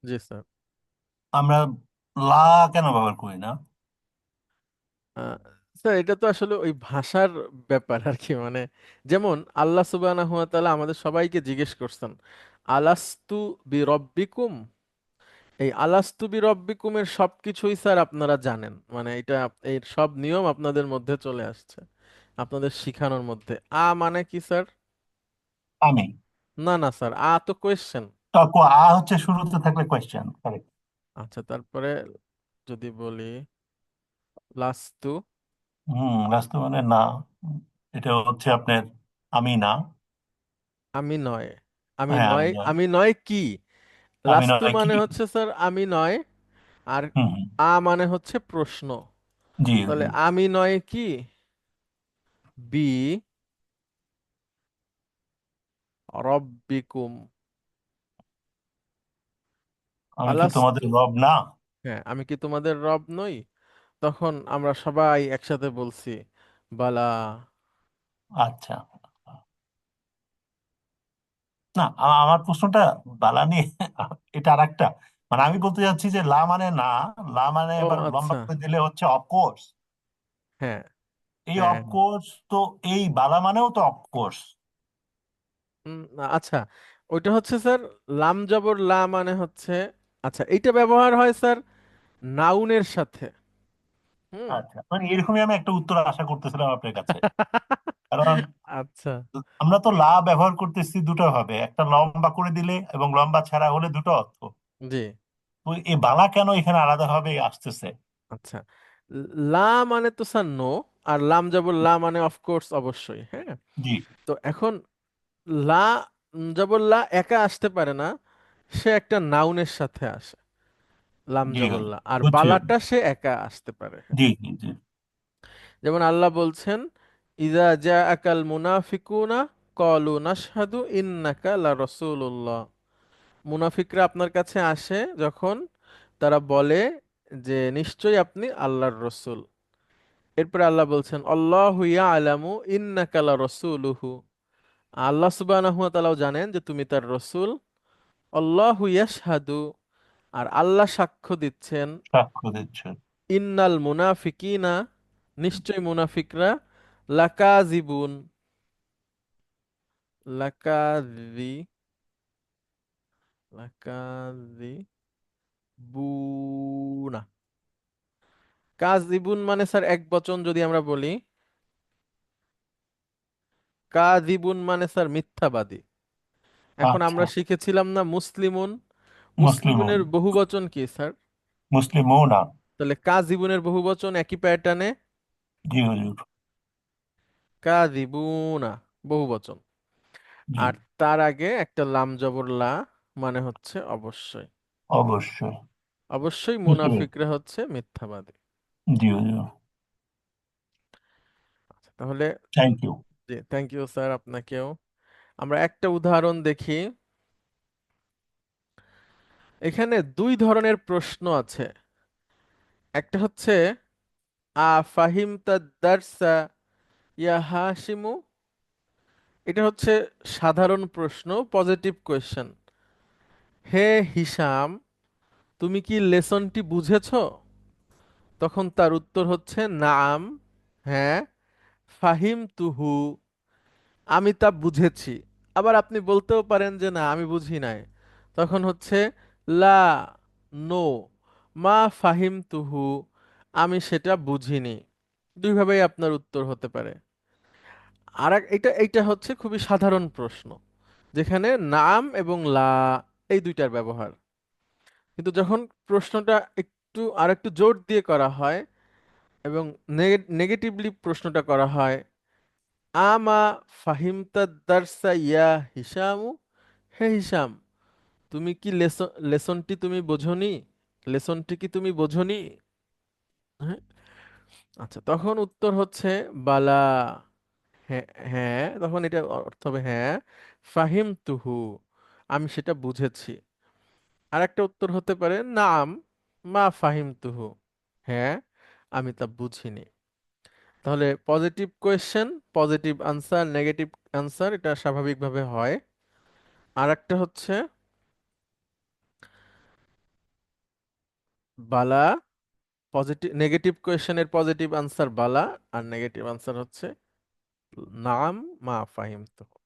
জি স্যার। আমরা লা কেন ব্যবহার করি না? আহ, স্যার এটা তো আসলে ওই ভাষার ব্যাপার আর কি। মানে যেমন আল্লাহ সুবহানাহু ওয়া তাআলা আমাদের সবাইকে জিজ্ঞেস করছেন, আলাস্তু বিরব্বিকুম। এই আলাস্তু বিরব্বিকুমের সবকিছুই স্যার আপনারা জানেন, মানে এটা এই সব নিয়ম আপনাদের মধ্যে চলে আসছে, আপনাদের শিখানোর মধ্যে। মানে কি স্যার? আমি না না স্যার, তো কোয়েশ্চেন। আ হচ্ছে শুরুতে থাকলে কোয়েশ্চেন, কারেক্ট। আচ্ছা, তারপরে যদি বলি লাস্তু। রাস্তা মানে না, এটা হচ্ছে আপনার আমি না। আমি নয়। আমি হ্যাঁ আমি নয়, নয়। আমি নয় কি? আমি লাস্তু নয় কি? মানে হচ্ছে স্যার আমি নয়। আর হুম হুম, মানে হচ্ছে প্রশ্ন। জি জি। তাহলে আমি নয় কি, বি রব্বিকুম। আমি কি আলাস্তু, তোমাদের রব না? হ্যাঁ আমি কি তোমাদের রব নই? তখন আমরা সবাই একসাথে বলছি বালা। আচ্ছা। না, আমার প্রশ্নটা বালা নিয়ে এটা আর একটা, মানে আমি বলতে চাচ্ছি যে লা মানে না, লা মানে ও এবার লম্বা আচ্ছা, করে দিলে হচ্ছে অফকোর্স। হ্যাঁ এই হ্যাঁ হ্যাঁ। অফকোর্স তো, এই বালা মানেও তো অফকোর্স। আচ্ছা, ওইটা হচ্ছে স্যার লাম জবর লা মানে হচ্ছে, আচ্ছা এইটা ব্যবহার হয় স্যার নাউনের সাথে। হুম। আচ্ছা, মানে এরকমই আমি একটা উত্তর আশা করতেছিলাম আপনার কাছে। কারণ আচ্ছা, আমরা তো লা ব্যবহার করতেছি দুটো ভাবে, একটা লম্বা করে দিলে এবং লম্বা ছাড়া হলে দুটো অর্থ। জি। তো এই বালা কেন এখানে আলাদা ভাবে আসতেছে? আচ্ছা, লা মানে তো স্যার নো, আর লাম জবর লা মানে অফকোর্স অবশ্যই, হ্যাঁ। জি তো এখন লা জবর লা একা আসতে পারে না, সে একটা নাউনের সাথে আসে, লাম জি জবর লা। আর বুঝছি। বালাটা সে একা আসতে পারে, হ্যাঁ। জি জি জি। যেমন আল্লাহ বলছেন, ইজা জাআকাল মুনাফিকুনা ক্বালু নাশহাদু ইন্নাকা লা রাসূলুল্লাহ। মুনাফিকরা আপনার কাছে আসে যখন, তারা বলে যে নিশ্চয়ই আপনি আল্লাহর রসূল। এরপরে আল্লাহ বলছেন আল্লাহু ইয়ালামু ইন্নাকা লা রাসূলুহু। আল্লাহ সুবহানাহু ওয়া তাআলাও জানেন যে তুমি তার রসূল। আল্লাহু ইয়াশহাদু, আর আল্লাহ সাক্ষ্য দিচ্ছেন, সাক্ষ্য দিচ্ছে। ইন্নাল মুনাফিকিনা, নিশ্চয় মুনাফিকরা, লাকাজিবুন, লাকাজি লাকাজিবুনা। কাজিবুন মানে স্যার এক বচন যদি আমরা বলি, কাজিবুন মানে স্যার মিথ্যাবাদী। এখন আচ্ছা, আমরা শিখেছিলাম না মুসলিমুন, মুসলিমও। মুসলিমুনের বহুবচন কি স্যার? মুসলিমও না। তাহলে কাজিবুনের বহুবচন একই প্যাটার্নে জি হুজুর। কাজিবুনা, বহুবচন। জি। আর তার আগে একটা লাম জবর লা, মানে হচ্ছে অবশ্যই। অবশ্যই। অবশ্যই বুঝতে মুনাফিকরা হচ্ছে মিথ্যাবাদী। পেরেছি। জি হুজুর। আচ্ছা, তাহলে থ্যাংক ইউ। জি থ্যাংক ইউ স্যার, আপনাকেও। আমরা একটা উদাহরণ দেখি। এখানে দুই ধরনের প্রশ্ন আছে। একটা হচ্ছে ফাহিমতা দারসা ইয়া হাশিমু। এটা হচ্ছে সাধারণ প্রশ্ন, পজিটিভ কোয়েশ্চেন। হে হিসাম, তুমি কি লেসনটি বুঝেছো? তখন তার উত্তর হচ্ছে নাম, হ্যাঁ, ফাহিম তুহু, আমি তা বুঝেছি। আবার আপনি বলতেও পারেন যে না আমি বুঝি নাই। তখন হচ্ছে লা, নো, মা ফাহিম তুহু, আমি সেটা বুঝিনি। দুইভাবেই আপনার উত্তর হতে পারে। এটা এইটা হচ্ছে খুবই সাধারণ প্রশ্ন, যেখানে নাম এবং লা এই দুইটার ব্যবহার। কিন্তু যখন প্রশ্নটা আরেকটু জোর দিয়ে করা হয় এবং নেগেটিভলি প্রশ্নটা করা হয়, আমা ফাহিমতা দারসা ইয়া হিসামু, হে হিসাম, তুমি কি লেসনটি তুমি বোঝনি? লেসনটি কি তুমি বোঝনি? হ্যাঁ, আচ্ছা, তখন উত্তর হচ্ছে বালা, হ্যাঁ হ্যাঁ, তখন এটা অর্থ হবে হ্যাঁ, ফাহিম তুহু, আমি সেটা বুঝেছি। আর একটা উত্তর হতে পারে নাম, মা ফাহিম তুহু, হ্যাঁ, আমি তা বুঝিনি। তাহলে positive question, positive answer, negative answer, এটা স্বাভাবিকভাবে হয়। আর একটা হচ্ছে বালা, পজিটিভ নেগেটিভ কোয়েশ্চেনের পজিটিভ আনসার বালা, আর নেগেটিভ আনসার হচ্ছে নাম, মা ফাহিম তুহু।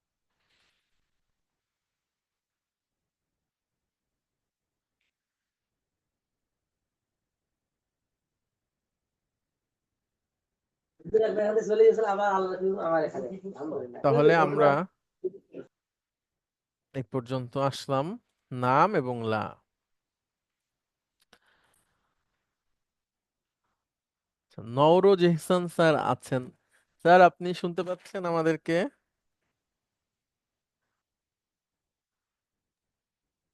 তাহলে আমরা এই পর্যন্ত আসলাম, নাম এবং লা। আচ্ছা, নওরোজ ইহসান স্যার আছেন। স্যার, আপনি শুনতে পাচ্ছেন আমাদেরকে?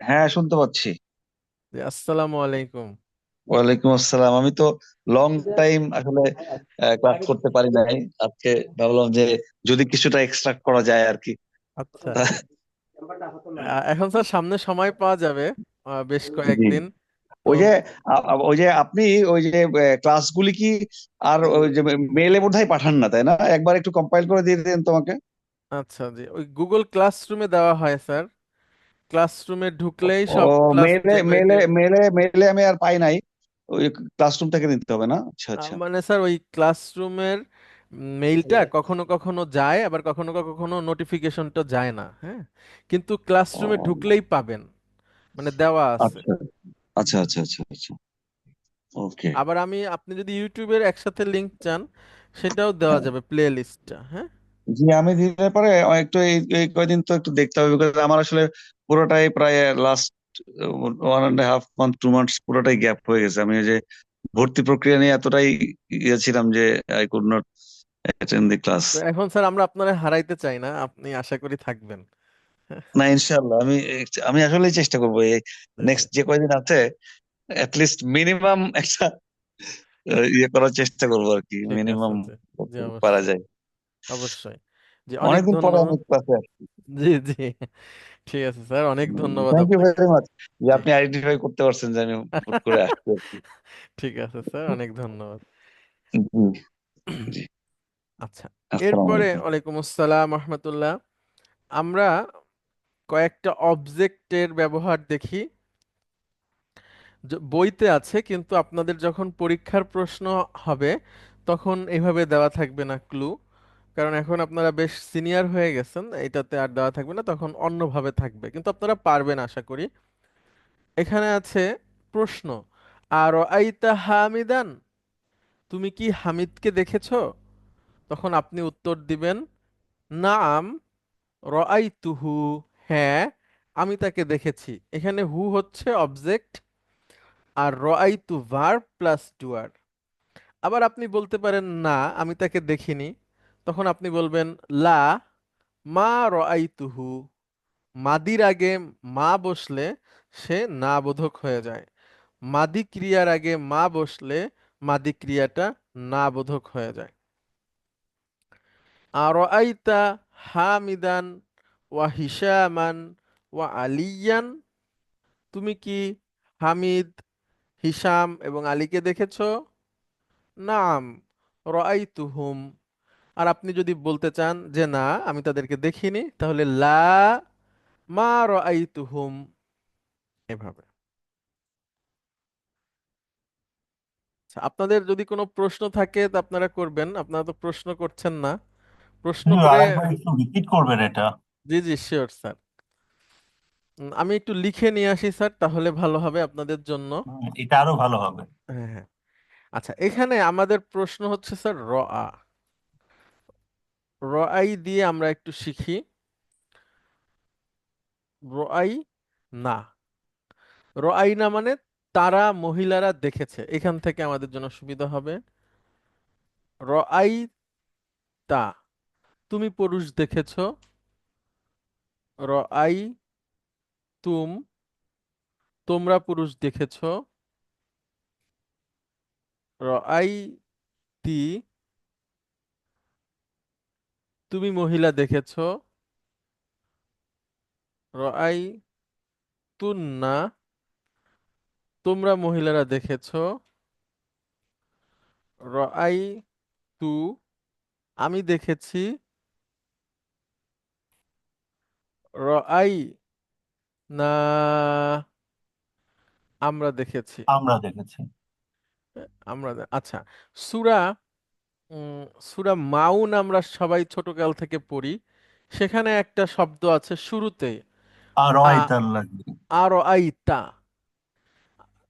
হ্যাঁ, শুনতে পাচ্ছি। জি, আসসালামু আলাইকুম। ওয়ালাইকুম আসসালাম। আমি তো লং টাইম আসলে ক্লাস করতে পারি নাই। আজকে ভাবলাম যে যদি কিছুটা এক্সট্রাক্ট করা যায় আর কি। আচ্ছা, তা- এখন স্যার সামনে সময় পাওয়া যাবে, বেশ জি, কয়েকদিন। তো ওই যে ওই যে আপনি ওই যে ক্লাসগুলি কি আর ওই যে মেলে বোধহয় পাঠান না, তাই না? একবার একটু কম্পাইল করে দিয়ে দেন তোমাকে। আচ্ছা, জি, ওই গুগল ক্লাসরুমে দেওয়া হয় স্যার। ক্লাসরুমে ঢুকলেই ও, সব ক্লাস মেলে মেলে জেনারেটেড। মেলে মেলে আমি আর পাই নাই। ওই ক্লাসরুম থেকে নিতে হবে না? আচ্ছা আচ্ছা। মানে স্যার ওই ক্লাসরুমের মেইলটা কখনো কখনো যায়, আবার কখনো কখনো নোটিফিকেশনটা যায় না, হ্যাঁ, কিন্তু ক্লাসরুমে ও, ঢুকলেই পাবেন, মানে দেওয়া আছে। আচ্ছা আচ্ছা আচ্ছা আচ্ছা আচ্ছা। ওকে। আবার আপনি যদি ইউটিউবের একসাথে লিংক চান, সেটাও দেওয়া যাবে, প্লে লিস্টটা, হ্যাঁ। জি, আমি দিলে পরে একটু এই এই কয়দিন তো একটু দেখতে হবে, বিকজ আমার আসলে পুরোটাই প্রায় লাস্ট 1.5 মান্থ 2 মান্থস পুরোটাই গ্যাপ হয়ে গেছে। আমি ওই যে ভর্তি প্রক্রিয়া নিয়ে এতটাই ইয়ে ছিলাম যে I could not attend the class. তো এখন স্যার আমরা আপনারা হারাইতে চাই না, আপনি আশা করি থাকবেন। না, ইনশাল্লাহ আমি আমি আসলেই চেষ্টা করবো এই জি জি, নেক্সট যে কয়দিন আছে লিস্ট মিনিমাম একটা ইয়ে করার চেষ্টা করবো আর কি, ঠিক আছে, মিনিমাম জি জি, পারা অবশ্যই যায়। অবশ্যই। জি, অনেক অনেকদিন পরে আমি ধন্যবাদ। ক্লাসে আসছি। জি জি, ঠিক আছে স্যার, অনেক ধন্যবাদ থ্যাংক ইউ আপনাকে। ভেরি মাচ যে জি। আপনি আইডেন্টিফাই করতে পারছেন যে আমি হুট করে আসছি আর কি। ঠিক আছে স্যার, অনেক ধন্যবাদ। জি জি। আচ্ছা, আসসালামু এরপরে আলাইকুম। ওয়ালাইকুম আসসালাম রহমতুল্লাহ। আমরা কয়েকটা অবজেক্টের ব্যবহার দেখি, বইতে আছে, কিন্তু আপনাদের যখন পরীক্ষার প্রশ্ন হবে তখন এইভাবে দেওয়া থাকবে না ক্লু, কারণ এখন আপনারা বেশ সিনিয়র হয়ে গেছেন, এটাতে আর দেওয়া থাকবে না, তখন অন্যভাবে থাকবে, কিন্তু আপনারা পারবেন আশা করি। এখানে আছে প্রশ্ন, আর আইতা হামিদান, তুমি কি হামিদকে দেখেছো? তখন আপনি উত্তর দিবেন নাম রাআইতুহু, হ্যাঁ, আমি তাকে দেখেছি। এখানে হু হচ্ছে অবজেক্ট, আর রাআইতু ভার্ব প্লাস ডুয়ার। আবার আপনি বলতে পারেন না, আমি তাকে দেখিনি। তখন আপনি বলবেন লা মা রাআইতুহু। মাদির আগে মা বসলে সে না বোধক হয়ে যায়। মাদি ক্রিয়ার আগে মা বসলে মাদি ক্রিয়াটা না বোধক হয়ে যায়। আর আইতা হামিদান ওয়া হিশামান ওয়া আলিয়ান, তুমি কি হামিদ, হিশাম এবং আলীকে দেখেছো? নাম রাআইতুহুম। আর আপনি যদি বলতে চান যে না, আমি তাদেরকে দেখিনি, তাহলে লা মা রাআইতুহুম, এভাবে। আচ্ছা, আপনাদের যদি কোনো প্রশ্ন থাকে তা আপনারা করবেন, আপনারা তো প্রশ্ন করছেন না, প্রশ্ন করে। আরেকবার একটু রিপিট করবেন এটা। জি জি, শিওর স্যার। আমি একটু লিখে নিয়ে আসি স্যার, তাহলে ভালো হবে আপনাদের জন্য। এটা আরো ভালো হবে। হ্যাঁ হ্যাঁ। আচ্ছা, এখানে আমাদের প্রশ্ন হচ্ছে স্যার রআই দিয়ে আমরা একটু শিখি। রআই না, রআই না মানে তারা মহিলারা দেখেছে, এখান থেকে আমাদের জন্য সুবিধা হবে রআই তা, তুমি পুরুষ দেখেছো, রআই তুম, তোমরা পুরুষ দেখেছো, রআই তি, তুমি মহিলা দেখেছো, রআই তুন্না, তোমরা মহিলারা দেখেছো, রআই তু, আমি দেখেছি, রআই না, আমরা দেখেছি। আমরা দেখেছি। আচ্ছা, সূরা উম, সূরা মাউন আমরা সবাই ছোটকাল থেকে পড়ি, সেখানে একটা শব্দ আছে শুরুতে, আর আ আইতাল্লাহি। আর আইতা,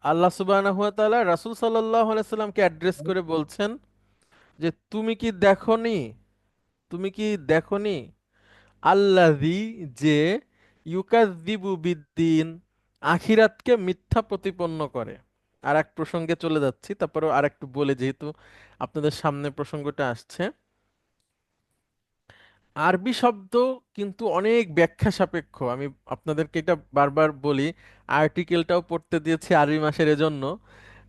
আল্লাহ সুবহানাহু ওয়া তাআলা রাসূল সাল্লাল্লাহু আলাইহি সাল্লামকে অ্যাড্রেস করে বলছেন যে তুমি কি দেখনি, তুমি কি দেখনি আল্লাযী, যে ইউকাযযিবু বিদ্দিন, আখিরাতকে মিথ্যা প্রতিপন্ন করে। আর এক প্রসঙ্গে চলে যাচ্ছি, তারপরে আর একটু বলে, যেহেতু আপনাদের সামনে প্রসঙ্গটা আসছে। আরবি শব্দ কিন্তু অনেক ব্যাখ্যা সাপেক্ষ, আমি আপনাদেরকে এটা বারবার বলি, আর্টিকেলটাও পড়তে দিয়েছি আরবি মাসের এজন্য,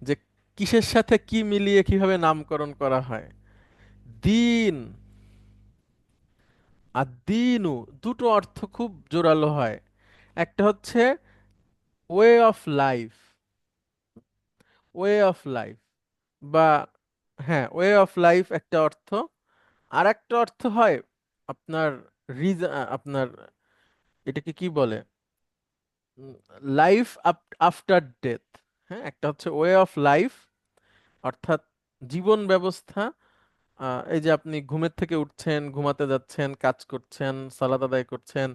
যে কিসের সাথে কি মিলিয়ে কিভাবে নামকরণ করা হয়। দিন আর দিনু, দুটো অর্থ খুব জোরালো হয়। একটা হচ্ছে way of life, way of life, বা হ্যাঁ, ওয়ে অফ লাইফ একটা অর্থ। আর একটা অর্থ হয় আপনার আপনার এটাকে কি বলে, লাইফ আফটার ডেথ। হ্যাঁ, একটা হচ্ছে ওয়ে অফ লাইফ, অর্থাৎ জীবন ব্যবস্থা। এই যে আপনি ঘুমের থেকে উঠছেন, ঘুমাতে যাচ্ছেন, কাজ করছেন, সালাত আদায় করছেন,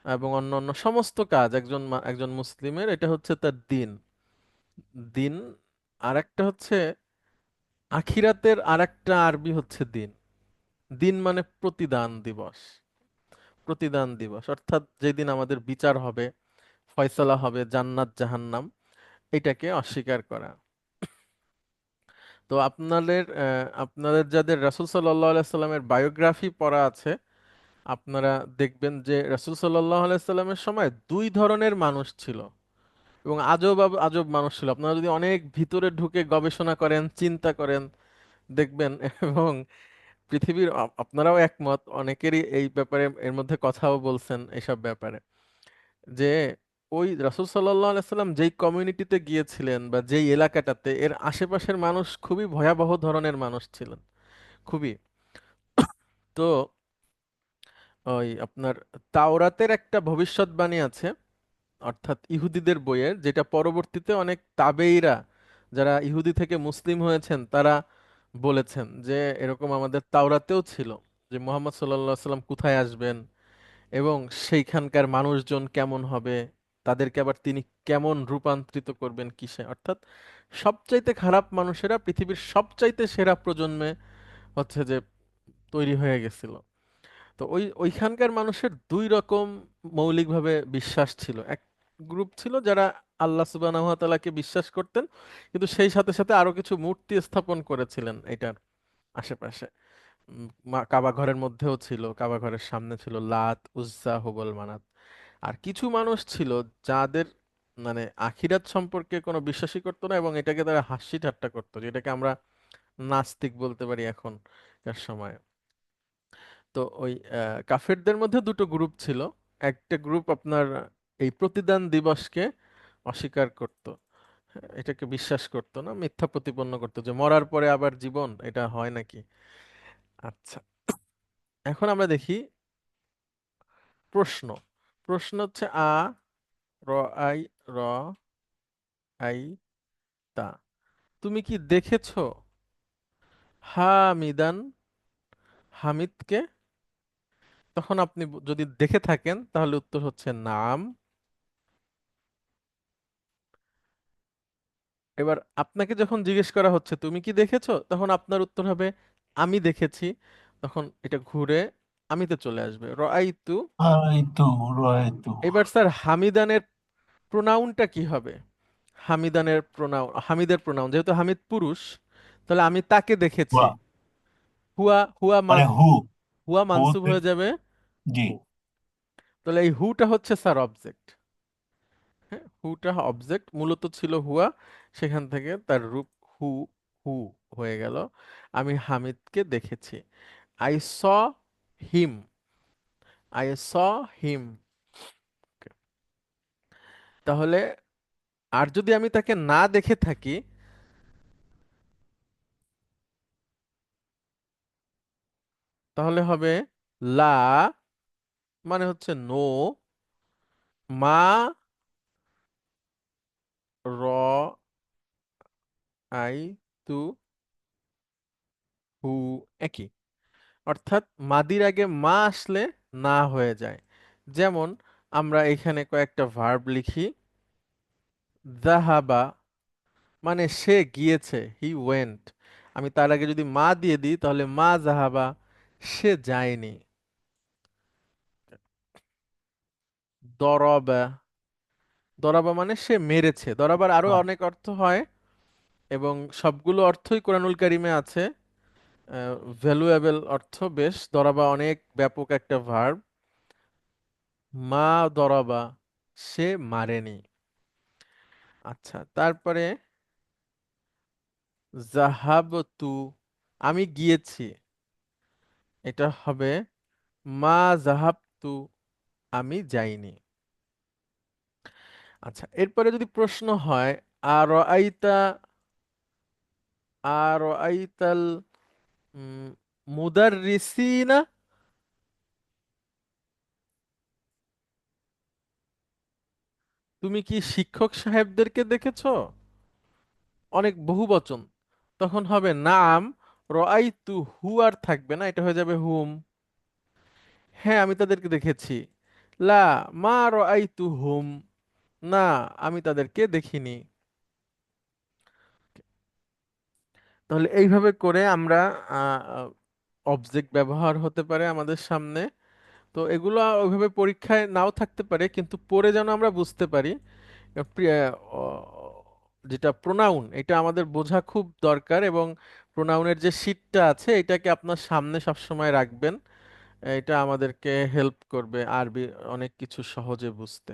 এবং অন্য অন্য সমস্ত কাজ একজন মুসলিমের, এটা হচ্ছে তার দিন। দিন। আর একটা হচ্ছে আখিরাতের আর একটা আরবি হচ্ছে দিন। দিন মানে প্রতিদান দিবস, প্রতিদান দিবস, অর্থাৎ যেদিন আমাদের বিচার হবে, ফয়সালা হবে, জান্নাত জাহান্নাম, এটাকে অস্বীকার করা। তো আপনাদের যাদের রাসূল সাল্লাল্লাহু আলাইহি সাল্লামের বায়োগ্রাফি পড়া আছে, আপনারা দেখবেন যে রাসূল সাল্লাল্লাহু আলাইহি সাল্লামের সময় দুই ধরনের মানুষ ছিল, এবং আজব আজব মানুষ ছিল। আপনারা যদি অনেক ভিতরে ঢুকে গবেষণা করেন, চিন্তা করেন, দেখবেন এবং পৃথিবীর আপনারাও একমত, অনেকেরই এই ব্যাপারে এর মধ্যে কথাও বলছেন এসব ব্যাপারে, যে ওই রাসূল সাল্লাল্লাহু আলাইহি সাল্লাম যেই কমিউনিটিতে গিয়েছিলেন বা যেই এলাকাটাতে, এর আশেপাশের মানুষ খুবই ভয়াবহ ধরনের মানুষ ছিলেন, খুবই। তো ওই আপনার তাওরাতের একটা ভবিষ্যৎবাণী আছে, অর্থাৎ ইহুদিদের বইয়ের, যেটা পরবর্তীতে অনেক তাবেঈরা যারা ইহুদি থেকে মুসলিম হয়েছেন তারা বলেছেন যে এরকম আমাদের তাওরাতেও ছিল, যে মুহাম্মদ সাল্লাল্লাহু আলাইহি সাল্লাম কোথায় আসবেন এবং সেইখানকার মানুষজন কেমন হবে, তাদেরকে আবার তিনি কেমন রূপান্তরিত করবেন কিসে, অর্থাৎ সবচাইতে খারাপ মানুষেরা পৃথিবীর সবচাইতে সেরা প্রজন্মে হচ্ছে যে তৈরি হয়ে গেছিল। তো ওইখানকার মানুষের দুই রকম মৌলিকভাবে বিশ্বাস ছিল। এক গ্রুপ ছিল যারা আল্লাহ সুবহানাহু ওয়া তাআলাকে বিশ্বাস করতেন, কিন্তু সেই সাথে সাথে আরো কিছু মূর্তি স্থাপন করেছিলেন এটার আশেপাশে। কাবা ঘরের মধ্যেও ছিল, কাবা ঘরের সামনে ছিল লাত, উজ্জা, হুবল, মানাত। আর কিছু মানুষ ছিল যাদের মানে আখিরাত সম্পর্কে কোনো বিশ্বাসই করতো না, এবং এটাকে তারা হাসি ঠাট্টা করতো, যেটাকে আমরা নাস্তিক বলতে পারি এখনকার সময়। তো ওই কাফেরদের মধ্যে দুটো গ্রুপ ছিল। একটা গ্রুপ আপনার এই প্রতিদান দিবসকে অস্বীকার করত, এটাকে বিশ্বাস করতো না, মিথ্যা প্রতিপন্ন করতো, যে মরার পরে আবার জীবন, এটা হয় নাকি। আচ্ছা, এখন আমরা দেখি প্রশ্ন। প্রশ্ন হচ্ছে র আই র আই তা, তুমি কি দেখেছো হামিদান, হামিদকে? তখন আপনি যদি দেখে থাকেন তাহলে উত্তর হচ্ছে নাম। এবার আপনাকে যখন জিজ্ঞেস করা হচ্ছে তুমি কি দেখেছো, তখন আপনার উত্তর হবে আমি দেখেছি। তখন এটা ঘুরে আমিতে চলে আসবে, রাআইতু। আইতু রাইতু। এবার স্যার হামিদানের প্রোনাউনটা কি হবে? হামিদের প্রোনাউন, যেহেতু হামিদ পুরুষ, তাহলে আমি তাকে দেখেছি। হুয়া, হুয়া হুয়া মানে হু, হুয়া হু মানসুব হয়ে যাবে জি। হু। তাহলে এই হুটা হচ্ছে স্যার অবজেক্ট। হ্যাঁ, হুটা অবজেক্ট মূলত ছিল হুয়া, সেখান থেকে তার রূপ হু, হু হয়ে গেল। আমি হামিদকে দেখেছি। I saw him, I saw him. তাহলে আর যদি আমি তাকে না দেখে থাকি, তাহলে হবে লা, মানে হচ্ছে নো, মা র আই তু হু, একই। অর্থাৎ মাদির আগে মা আসলে না হয়ে যায়। যেমন আমরা এখানে কয়েকটা ভার্ব লিখি। যাহাবা মানে সে গিয়েছে, হি ওয়েন্ট। আমি তার আগে যদি মা দিয়ে দিই তাহলে মা যাহাবা, সে যায়নি। দরবা, দরাবা মানে সে মেরেছে। দরাবার আরো অনেক অর্থ হয় এবং সবগুলো অর্থই কোরআনুল কারিমে আছে। ভ্যালুয়েবল অর্থ বেশ। দরাবা অনেক ব্যাপক একটা ভার্ব। মা দরাবা, সে মারেনি। আচ্ছা, তারপরে জাহাবতু, আমি গিয়েছি। এটা হবে মা জাহাবতু, আমি যাইনি। আচ্ছা, এরপরে যদি প্রশ্ন হয় আর আইতা, আর আইতাল মুদাররিসিনা, তুমি কি শিক্ষক সাহেবদেরকে দেখেছো? অনেক বহুবচন, তখন হবে নাম, রাআইতু, হু আর থাকবে না, এটা হয়ে যাবে হুম। হ্যাঁ, আমি তাদেরকে দেখেছি। লা, মা রাআইতু হুম, না, আমি তাদেরকে দেখিনি। তাহলে এইভাবে করে আমরা অবজেক্ট ব্যবহার হতে পারে আমাদের সামনে। তো এগুলো ওইভাবে পরীক্ষায় নাও থাকতে পারে, কিন্তু পড়ে যেন আমরা বুঝতে পারি। যেটা প্রোনাউন, এটা আমাদের বোঝা খুব দরকার, এবং প্রোনাউনের যে শীটটা আছে এটাকে আপনার সামনে সবসময় রাখবেন। এটা আমাদেরকে হেল্প করবে আরবি অনেক কিছু সহজে বুঝতে।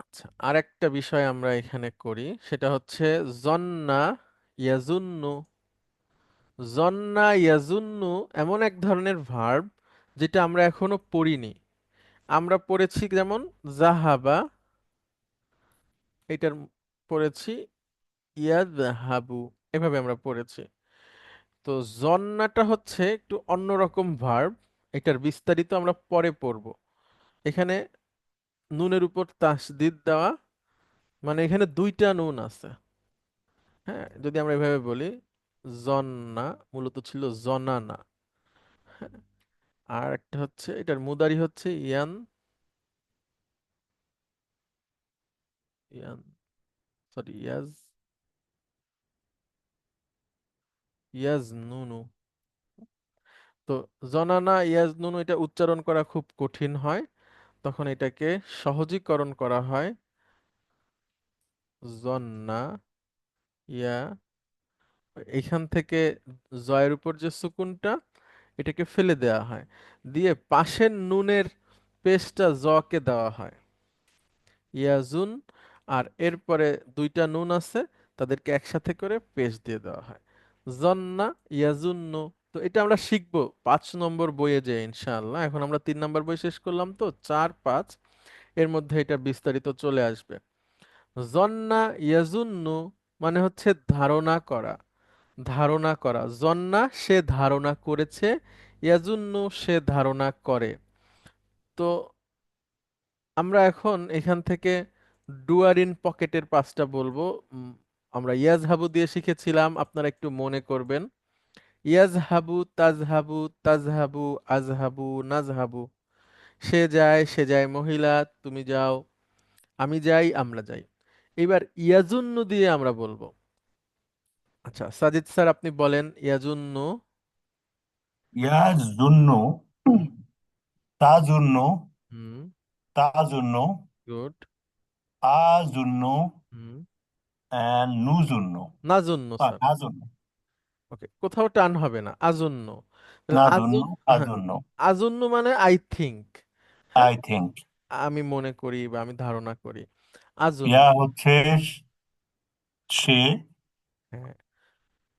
আচ্ছা, আরেকটা বিষয় আমরা এখানে করি, সেটা হচ্ছে জন্না ইয়াজুন্নু। জন্না ইয়াজুন্নু এমন এক ধরনের ভার্ব যেটা আমরা এখনো পড়িনি। আমরা পড়েছি যেমন জাহাবা, এটার পড়েছি ইয়াদহাবু, এভাবে আমরা পড়েছি। তো জন্নাটা হচ্ছে একটু অন্যরকম ভার্ব, এটার বিস্তারিত আমরা পরে পড়ব। এখানে নুনের উপর তাসদিদ দেওয়া, মানে এখানে দুইটা নুন আছে। হ্যাঁ, যদি আমরা এভাবে বলি, জন্না মূলত ছিল জনানা। হ্যাঁ, আর একটা হচ্ছে এটার মুদারি হচ্ছে ইয়ান, ইয়ান সরি ইয়াজ, ইয়াজ নুনু। তো জনানা ইয়াজ নুনু, এটা উচ্চারণ করা খুব কঠিন হয়, তখন এটাকে সহজীকরণ করা হয় জন্না ইয়া, এখান থেকে জয়ের উপর যে সুকুনটা, এটাকে ফেলে দেওয়া হয়, দিয়ে পাশের নুনের পেশটা জকে দেওয়া হয়, ইয়াজুন। আর এরপরে দুইটা নুন আছে, তাদেরকে একসাথে করে পেশ দিয়ে দেওয়া হয়, জন্না ইয়াজুন্নু। তো এটা আমরা শিখবো 5 নম্বর বইয়ে যে ইনশাআল্লাহ। এখন আমরা 3 নম্বর বই শেষ করলাম, তো 4, 5 এর মধ্যে এটা বিস্তারিত চলে আসবে। জন্না ইয়াজুন্নু মানে হচ্ছে ধারণা করা, ধারণা করা। জন্না সে ধারণা করেছে, ইয়াজুন্নু সে ধারণা করে। তো আমরা এখন এখান থেকে ডুয়ার ইন পকেটের 5টা বলবো। আমরা ইয়াজহাবু দিয়ে শিখেছিলাম, আপনারা একটু মনে করবেন। ইয়াজহাবু, তাজহাবু, তাজহাবু, আজহাবু, নাজহাবু। সে যায় মহিলা, তুমি যাও, আমি যাই, আমরা যাই। এবার ইয়াজুন্নু দিয়ে আমরা বলবো। আচ্ছা, সাজিদ স্যার আপনি বলেন ইয়াজুন্নু। ইয়াজুন্নু, তাজুন্নু, হুম, তাজুন্নু, গুড। আজুন্নু হুম, and নুজুন্নু নাজুন্ন স্যার। নাজুন্নু ওকে, কোথাও টান হবে না, আজুন্ন। তাহলে নাজুন্নু আজুন, হ্যাঁ, আজুন্নু আজুন্ন মানে আই থিংক। হ্যাঁ, আই থিংক। আমি মনে করি বা আমি ধারণা করি। আজুন্ন। ইয়া হচ্ছে সে, হ্যাঁ,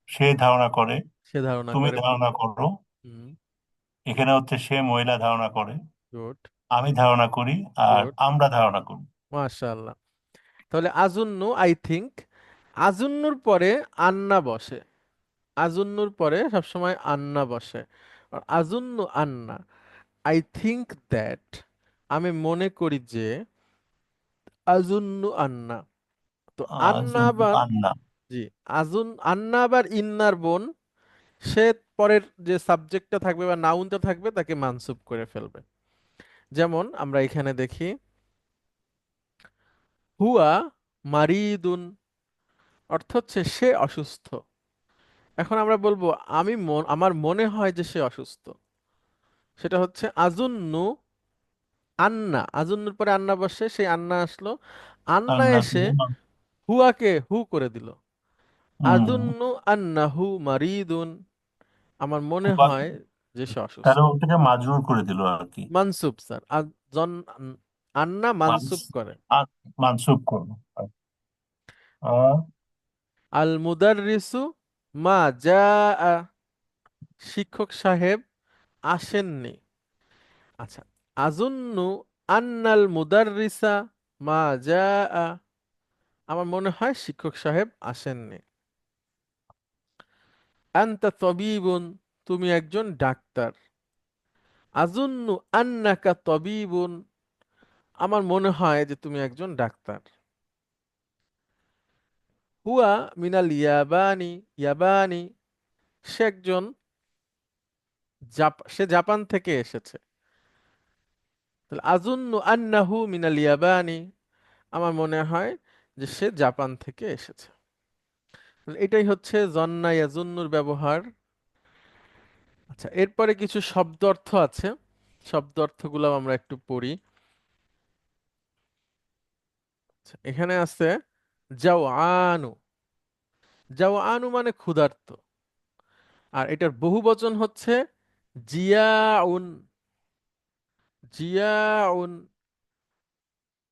সে ধারণা করে, সে ধারণা তুমি করে। ধারণা করো। হুম, এখানে হচ্ছে সে মহিলা ধারণা করে, গুড, আমি ধারণা করি, আর গুড, আমরা ধারণা করি। মাশাআল্লাহ। তাহলে আজুন্ন আই থিংক, আজুন্নুর পরে আন্না বসে। আজুন্নুর পরে সবসময় আন্না বসে। আর আজুন্নু আন্না, আই থিংক দ্যাট, আমি মনে করি যে। আজুন্নু আন্না, তো আন্না আজুন্নু আবার, আন্না। জি, আন্না আবার ইন্নার বোন। সে পরের যে সাবজেক্টটা থাকবে বা নাউনটা থাকবে তাকে মানসুব করে ফেলবে। যেমন আমরা এখানে দেখি, হুয়া মারিদুন, অর্থ হচ্ছে সে অসুস্থ। এখন আমরা বলবো আমার মনে হয় যে সে অসুস্থ। সেটা হচ্ছে আজুন্নু আন্না, আজুন্নুর পরে আন্না বসে, সেই আন্না আসলো, আন্না আন্না এসে থেকে হুয়াকে হু করে দিল। হুম। আজুন্নু আন্নাহু মারিদুন, আমার মনে হুয়াকে, হয় যে সে তাহলে অসুস্থ। ওটাকে মাজরুর করে দিল আর কি। মানসুব স্যার, আন্না মানস মানসুব করে। মানসুব করবো। আহ, আল মুদাররিসু মা জাআ, শিক্ষক সাহেব আসেননি। আচ্ছা, আজুন্নু আন্নাল মুদাররিসা মা জাআ, আমার মনে হয় শিক্ষক সাহেব আসেননি। আনতা তবিবুন, তুমি একজন ডাক্তার। আজুন্নু আন্নাকা তবিবুন, আমার মনে হয় যে তুমি একজন ডাক্তার। হুয়া মিনাল ইয়াবানি, ইয়াবানি, সে একজন সে জাপান থেকে এসেছে। তাহলে আজুন্নু আন্নাহু মিনাল ইয়াবানি, আমার মনে হয় যে সে জাপান থেকে এসেছে। তাহলে এটাই হচ্ছে জন্না ইয়াজুন্নুর ব্যবহার। আচ্ছা, এরপরে কিছু শব্দ অর্থ আছে, শব্দ অর্থগুলো আমরা একটু পড়ি। আচ্ছা, এখানে আছে যাও আনু, যাও আনু মানে ক্ষুধার্ত। আর এটার বহুবচন হচ্ছে জিয়াউন, জিয়াউন।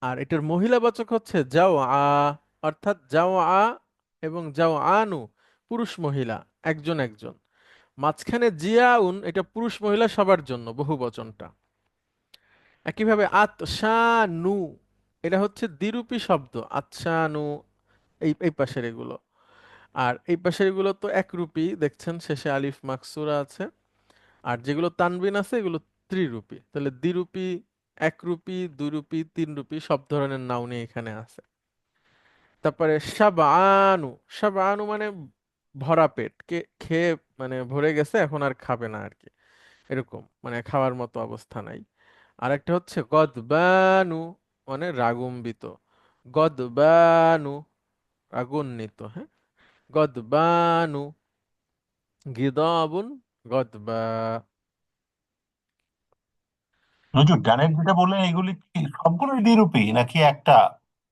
আর এটার মহিলাবাচক হচ্ছে যাও আ, অর্থাৎ যাও আ এবং যাও আনু পুরুষ মহিলা একজন একজন। মাঝখানে জিয়াউন, এটা পুরুষ মহিলা সবার জন্য বহুবচনটা। একইভাবে আতশানু, এটা হচ্ছে দ্বিরূপী শব্দ, আতশানু, এই পাশের এগুলো। আর এই পাশের এগুলো তো একরূপী, দেখছেন শেষে আলিফ মাকসুরা আছে। আর যেগুলো তানবিন আছে এগুলো ত্রিরূপী। তাহলে দ্বিরূপী, একরূপী, দুইরূপী, তিনরূপী সব ধরনের নাউনই এখানে আছে। তারপরে শাবআনু, শাবআনু মানে ভরা পেট, কে খেয়ে মানে ভরে গেছে, এখন আর খাবে না আর কি, এরকম মানে খাওয়ার মতো অবস্থা নাই। আর একটা হচ্ছে গদবানু, মানে রাগম্বিত। গদবানু, রাগান্বিত, হ্যাঁ, গদবানু, গিদাবুন, গদবা। হুজুর ডানের যেটা বললেন এগুলি কি সবগুলোই দ্বিরূপী নাকি একটা?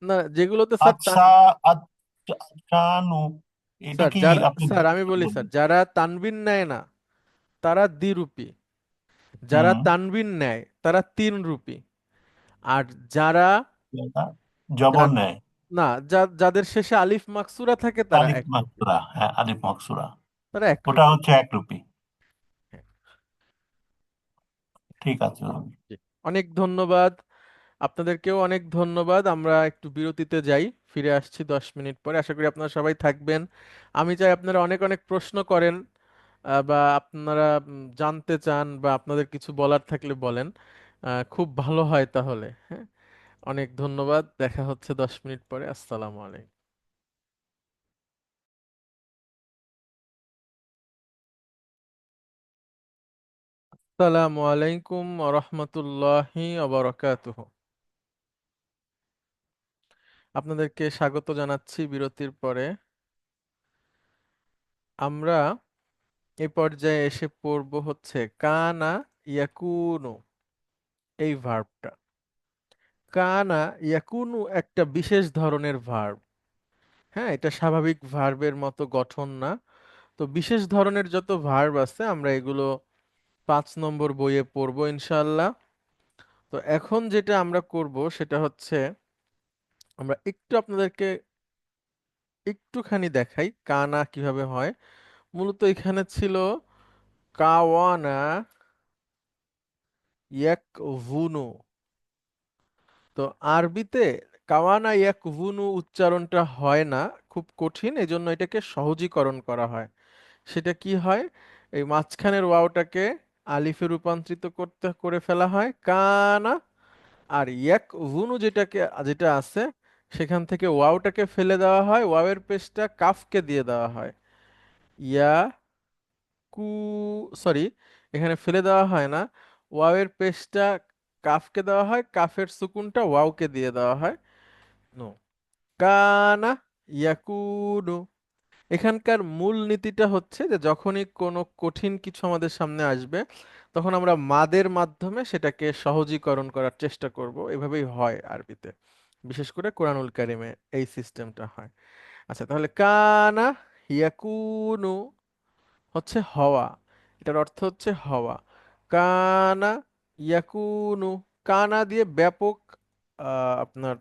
না, যেগুলোতে স্যার আচ্ছা, আচ্ছা, আচ্ছা, নু, এটা স্যার কি যারা, আপনি স্যার আমি বলি স্যার, বললেন? যারা তানবিন নেয় না তারা দ্বিরূপী, যারা হুম। তানবিন নেয় তারা তিন রূপী। আর যারা জবর যা- নেয়। না, যাদের শেষে আলিফ মাকসুরা থাকে তারা আলিফ এক রূপী, মাকসুরা, হ্যাঁ আলিফ মাকসুরা, তারা এক ওটা রূপী। হচ্ছে এক রূপী। হ্যাঁ, ঠিক আছে। জি। অনেক ধন্যবাদ, আপনাদেরকেও অনেক ধন্যবাদ। আমরা একটু বিরতিতে যাই, ফিরে আসছি 10 মিনিট পরে। আশা করি আপনারা সবাই থাকবেন। আমি চাই আপনারা অনেক অনেক প্রশ্ন করেন, বা আপনারা জানতে চান বা আপনাদের কিছু বলার থাকলে বলেন। খুব ভালো হয় তাহলে। হ্যাঁ, অনেক ধন্যবাদ, দেখা হচ্ছে 10 মিনিট পরে। আসসালামু আলাইকুম। আসসালামু আলাইকুম রহমতুল্লাহি ওয়া বারাকাতুহু। আপনাদেরকে স্বাগত জানাচ্ছি বিরতির পরে। আমরা এই পর্যায়ে এসে পড়ব হচ্ছে কানা ইয়াকুনু, এই ভার্বটা। কানা ইয়াকুনু একটা বিশেষ ধরনের ভার্ব। হ্যাঁ, এটা স্বাভাবিক ভার্বের মতো গঠন না। তো বিশেষ ধরনের যত ভার্ব আছে আমরা এগুলো 5 নম্বর বইয়ে পড়বো ইনশাআল্লাহ। তো এখন যেটা আমরা করব সেটা হচ্ছে আমরা একটু আপনাদেরকে একটুখানি দেখাই কানা কিভাবে হয়। মূলত এখানে ছিল কাওয়ানা ইয়াকভুনু। তো আরবিতে কাওয়ানা ইয়াকভুনু উচ্চারণটা হয় না, খুব কঠিন, এজন্য এটাকে সহজীকরণ করা হয়। সেটা কি হয়, এই মাঝখানের ওয়াওটাকে আলিফে রূপান্তরিত করে ফেলা হয় কানা, আর ইয়াকভুনু যেটা আছে সেখান থেকে ওয়াওটাকে ফেলে দেওয়া হয়, ওয়াওয়ের পেশটা কাফকে দিয়ে দেওয়া হয়। ইয়া কু সরি, এখানে ফেলে দেওয়া হয় না, ওয়াওয়ের পেশটা কাফকে দেওয়া হয়, কাফের সুকুনটা ওয়াওকে দিয়ে দেওয়া হয়। নো, কানা ইয়াকুনু। এখানকার মূল নীতিটা হচ্ছে যে যখনই কোনো কঠিন কিছু আমাদের সামনে আসবে তখন আমরা মাদের মাধ্যমে সেটাকে সহজীকরণ করার চেষ্টা করব। এভাবেই হয় আরবিতে, বিশেষ করে কোরআনুল কারিমে এই সিস্টেমটা হয়। আচ্ছা, তাহলে কানা ইয়াকুনু হচ্ছে হওয়া, এটার অর্থ হচ্ছে হওয়া। কানা ইয়াকুনু, কানা দিয়ে ব্যাপক আপনার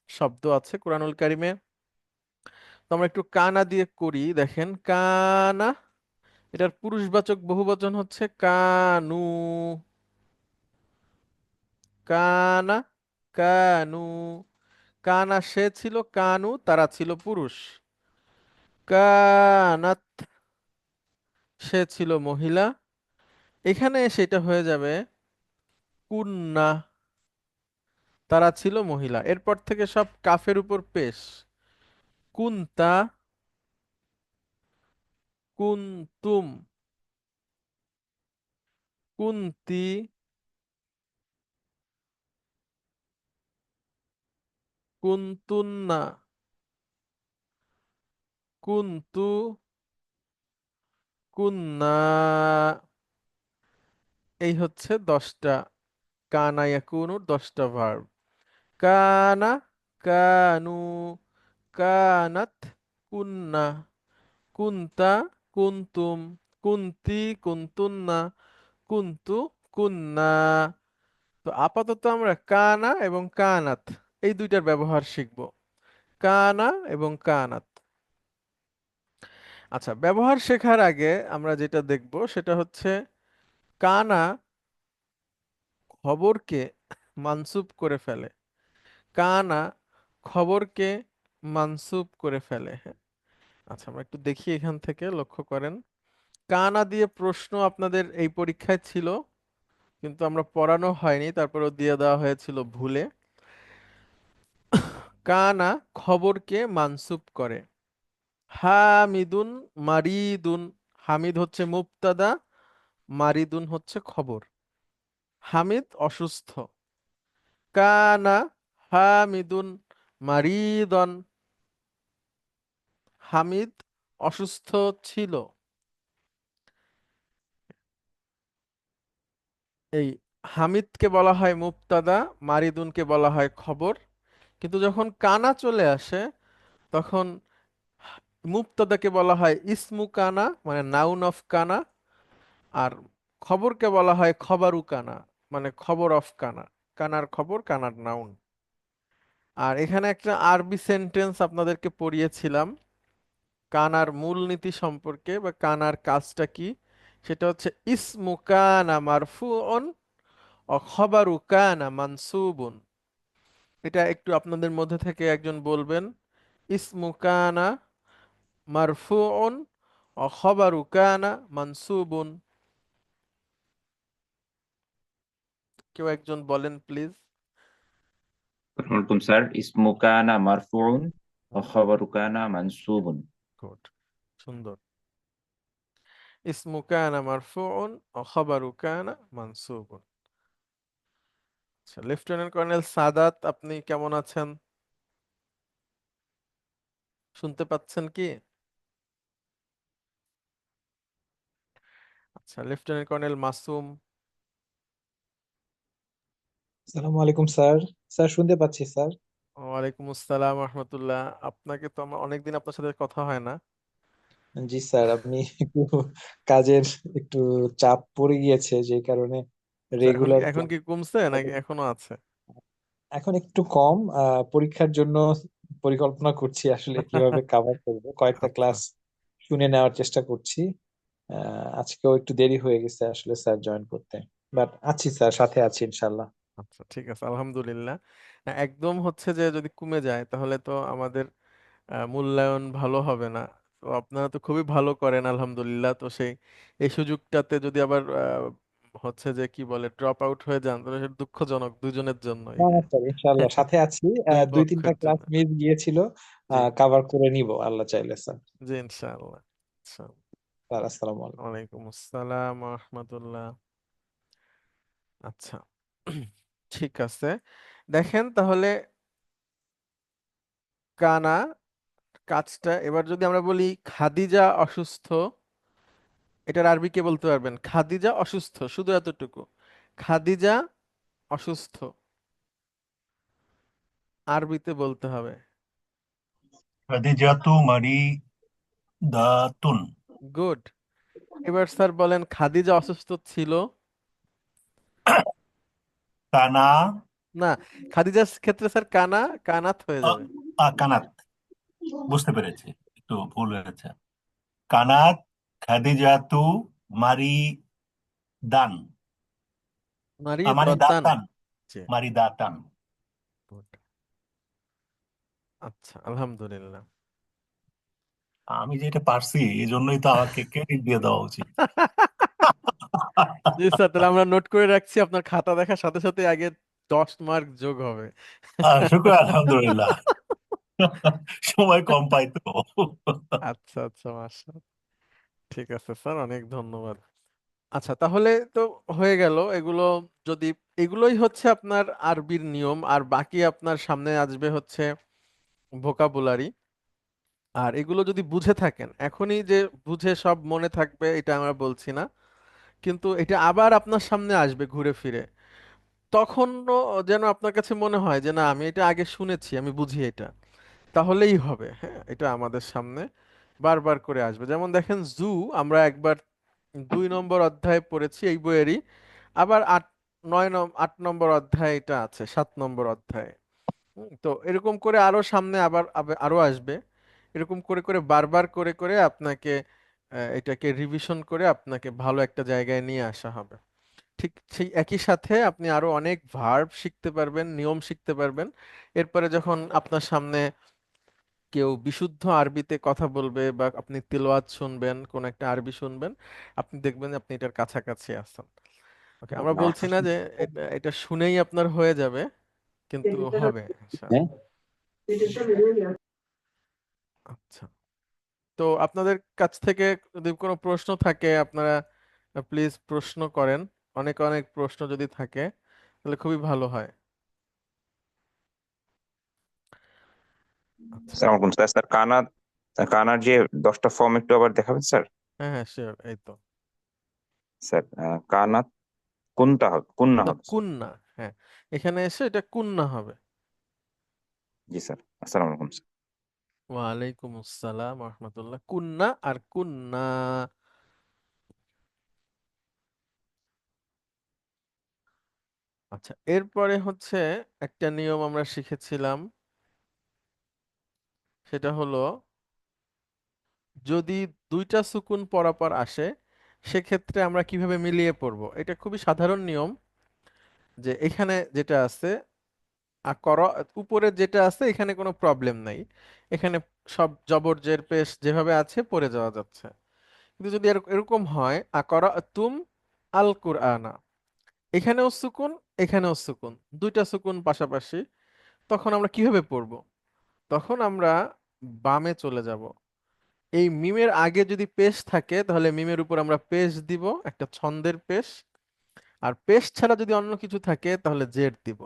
শব্দ আছে কোরআনুল কারিমে। তো আমরা একটু কানা দিয়ে করি, দেখেন কানা, এটার পুরুষবাচক বহুবচন হচ্ছে কানু। কানা কানু, কানা সে ছিল, কানু তারা ছিল পুরুষ। কানাত সে ছিল মহিলা। এখানে সেটা হয়ে যাবে কুন্না, তারা ছিল মহিলা। এরপর থেকে সব কাফের উপর পেশ। কুন্তা, কুন্তুম, কুন্তি, কুন্তুন্না, কুন্তু, কুন্না। এই হচ্ছে 10টা কানা ইয়াকুনুর 10টা ভার্ব। কানা, কানু, কানাত, কুন্না, কুন্তা, কুন্তুম, কুন্তি, কুন্তুন্না, কুন্তু, কুন্না। তো আপাতত আমরা কানা এবং কানাত এই দুইটার ব্যবহার শিখব, কানা এবং কানাত। আচ্ছা, ব্যবহার শেখার আগে আমরা যেটা দেখব সেটা হচ্ছে কানা খবরকে মানসুব করে ফেলে। কানা খবরকে মানসুব করে ফেলে, হ্যাঁ। আচ্ছা, আমরা একটু দেখি এখান থেকে, লক্ষ্য করেন। কানা দিয়ে প্রশ্ন আপনাদের এই পরীক্ষায় ছিল, কিন্তু আমরা পড়ানো হয়নি, তারপরেও দিয়ে দেওয়া হয়েছিল ভুলে। কানা খবরকে মানসুব করে। হামিদুন মারিদুন, হামিদ হচ্ছে মুবতাদা, মারিদুন হচ্ছে খবর। হামিদ অসুস্থ। কানা হামিদুন মারিদন, হামিদ অসুস্থ ছিল। এই হামিদকে বলা হয় মুবতাদা, মারিদুনকে বলা হয় খবর। কিন্তু যখন কানা চলে আসে তখন মুবতাদাকে বলা হয় ইসমু কানা, মানে নাউন অফ কানা, আর খবরকে বলা হয় খবরু কানা, মানে খবর অফ কানা। কানার খবর, কানার নাউন। আর এখানে একটা আরবি সেন্টেন্স আপনাদেরকে পড়িয়েছিলাম কানার মূলনীতি সম্পর্কে, বা কানার কাজটা কি। সেটা হচ্ছে ইসমু কানা মারফুউন ও খবরু কানা মানসুবুন। এটা একটু আপনাদের মধ্যে থেকে একজন বলবেন, ইসমু কানা মারফুউন ও খবরু কানা মানসুবুন। কেউ একজন বলেন প্লিজ। বলতুম স্যার, ইসমু কানা মারফুউন ওয়া খাবারু কানা মানসুবুন। গুড, সুন্দর। ইসমু কানা মারফুউন ও খবরু কানা মানসুবুন। আচ্ছা, লেফটেন্যান্ট কর্নেল সাদাত, আপনি কেমন আছেন? শুনতে পাচ্ছেন কি? আচ্ছা, লেফটেন্যান্ট কর্নেল মাসুম। আসসালামু আলাইকুম স্যার। স্যার শুনতে পাচ্ছি স্যার। ওয়ালাইকুম আসসালাম রহমতুল্লাহ। আপনাকে তো আমার অনেকদিন আপনার সাথে কথা হয় না। জি স্যার, আপনি একটু কাজের একটু চাপ পড়ে গিয়েছে, যে কারণে আচ্ছা, এখন রেগুলার এখন ক্লাস। কি কমছে নাকি এখনো আছে? এখন একটু কম, পরীক্ষার জন্য পরিকল্পনা করছি আসলে কিভাবে কভার করব, কয়েকটা আচ্ছা ক্লাস শুনে নেওয়ার চেষ্টা করছি। আজকেও একটু দেরি হয়ে গেছে আসলে স্যার জয়েন করতে, বাট আছি স্যার, সাথে আছি ইনশাল্লাহ। আচ্ছা, ঠিক আছে, আলহামদুলিল্লাহ। একদম হচ্ছে যে যদি কমে যায় তাহলে তো আমাদের মূল্যায়ন ভালো হবে না। তো আপনারা তো খুবই ভালো করেন আলহামদুলিল্লাহ। তো এই সুযোগটাতে যদি আবার হচ্ছে যে কি বলে ড্রপ আউট হয়ে যান তাহলে সেটা দুঃখজনক দুজনের জন্যই। না না স্যার, ইনশাল্লাহ সাথে আছি। দুই দুই তিনটা পক্ষের ক্লাস জন্য। মিস গিয়েছিল, জি, কভার করে নিব আল্লাহ চাইলে স্যার। জি, ইনশাআল্লাহ। আচ্ছা, স্যার আসসালামু আলাইকুম। ওয়ালাইকুম আসসালাম রহমতুল্লাহ। আচ্ছা, ঠিক আছে। দেখেন তাহলে কানা কাজটা এবার যদি আমরা বলি খাদিজা অসুস্থ, এটার আরবি কে বলতে পারবেন? খাদিজা অসুস্থ, শুধু এতটুকু। খাদিজা অসুস্থ আরবিতে বলতে হবে। খাদিজাতু মারিদাতুন। গুড। এবার স্যার বলেন খাদিজা অসুস্থ ছিল কানা না। খাদিজার ক্ষেত্রে স্যার কানা কানাত হয়ে যাবে। কানাত, বুঝতে পেরেছি, একটু ভুল হয়েছে। কানাত খাদিজাতু মারিদান, মারি দদ্দান। মারিদাতান, জি, মারিদাতান। good। আচ্ছা, আলহামদুলিল্লাহ। আমি যেটা পারছি এই জন্যই তো আমাকে ক্রেডিট দিয়ে দেওয়া উচিত। জি স্যার, তাহলে আমরা নোট করে রাখছি, আপনার খাতা দেখার সাথে সাথে আগে 10 মার্ক যোগ হবে। শুক্র আলহামদুলিল্লাহ। সময় কম পাই তো। আচ্ছা, আচ্ছা, মাশাআল্লাহ। ঠিক আছে স্যার, অনেক ধন্যবাদ। আচ্ছা, তাহলে তো হয়ে গেল এগুলো। যদি এগুলোই হচ্ছে আপনার আরবির নিয়ম, আর বাকি আপনার সামনে আসবে হচ্ছে ভোকাবুলারি। আর এগুলো যদি বুঝে থাকেন এখনই যে বুঝে সব মনে থাকবে এটা আমরা বলছি না, কিন্তু এটা আবার আপনার সামনে আসবে ঘুরে ফিরে। তখনও যেন আপনার কাছে মনে হয় যে না, আমি এটা আগে শুনেছি, আমি বুঝি এটা। তাহলেই হবে। হ্যাঁ, এটা আমাদের সামনে বারবার করে আসবে। যেমন দেখেন জু, আমরা একবার 2 নম্বর অধ্যায়ে পড়েছি এই বইয়েরই। আবার 8 নম্বর অধ্যায় এটা আছে, 7 নম্বর অধ্যায়ে। তো এরকম করে আরো সামনে আবার আরো আসবে। এরকম করে করে বারবার করে করে আপনাকে এটাকে রিভিশন করে আপনাকে ভালো একটা জায়গায় নিয়ে আসা হবে। ঠিক সেই একই সাথে আপনি আরো অনেক ভার্ব শিখতে পারবেন, নিয়ম শিখতে পারবেন। এরপরে যখন আপনার সামনে কেউ বিশুদ্ধ আরবিতে কথা বলবে বা আপনি তিলাওয়াত শুনবেন, কোন একটা আরবি শুনবেন, আপনি দেখবেন যে আপনি এটার কাছাকাছি আছেন। ওকে, আমরা বলছি না যে এটা এটা শুনেই আপনার হয়ে যাবে, কিন্তু হবে ইনশাআল্লাহ। আচ্ছা, তো আপনাদের কাছ থেকে যদি কোনো প্রশ্ন থাকে আপনারা প্লিজ প্রশ্ন করেন। অনেক অনেক প্রশ্ন যদি থাকে তাহলে খুবই ভালো হয়। আচ্ছা, আসসালামু আলাইকুম স্যার। স্যার কানার যে 10টা ফর্ম একটু আবার দেখাবেন স্যার? হ্যাঁ, হ্যাঁ, শিওর, এই তো। স্যার কানাত কোনটা হবে, কোন না না, হবে স্যার? কুন্না। হ্যাঁ, এখানে এসে এটা কুন্না হবে। জি স্যার, আসসালামু আলাইকুম স্যার। ওয়ালাইকুম আসসালাম রহমতুল্লাহ। কুন্না আর কুন্না। আচ্ছা, এরপরে হচ্ছে একটা নিয়ম আমরা শিখেছিলাম, সেটা হলো যদি দুইটা সুকুন পরপর আসে সেক্ষেত্রে আমরা কিভাবে মিলিয়ে পড়বো। এটা খুবই সাধারণ নিয়ম, যে এখানে যেটা আছে কর, উপরে যেটা আছে এখানে কোনো প্রবলেম নাই। এখানে সব জবর জের পেশ যেভাবে আছে পড়ে যাওয়া যাচ্ছে। কিন্তু যদি এরকম হয় আকরা তুম আল কুরআনা, এখানেও সুকুন এখানেও সুকুন, দুইটা সুকুন পাশাপাশি, তখন আমরা কিভাবে পড়ব? তখন আমরা বামে চলে যাব। এই মিমের আগে যদি পেশ থাকে তাহলে মিমের উপর আমরা পেশ দিব, একটা ছন্দের পেশ। আর পেশ ছাড়া যদি অন্য কিছু থাকে তাহলে জের দিব।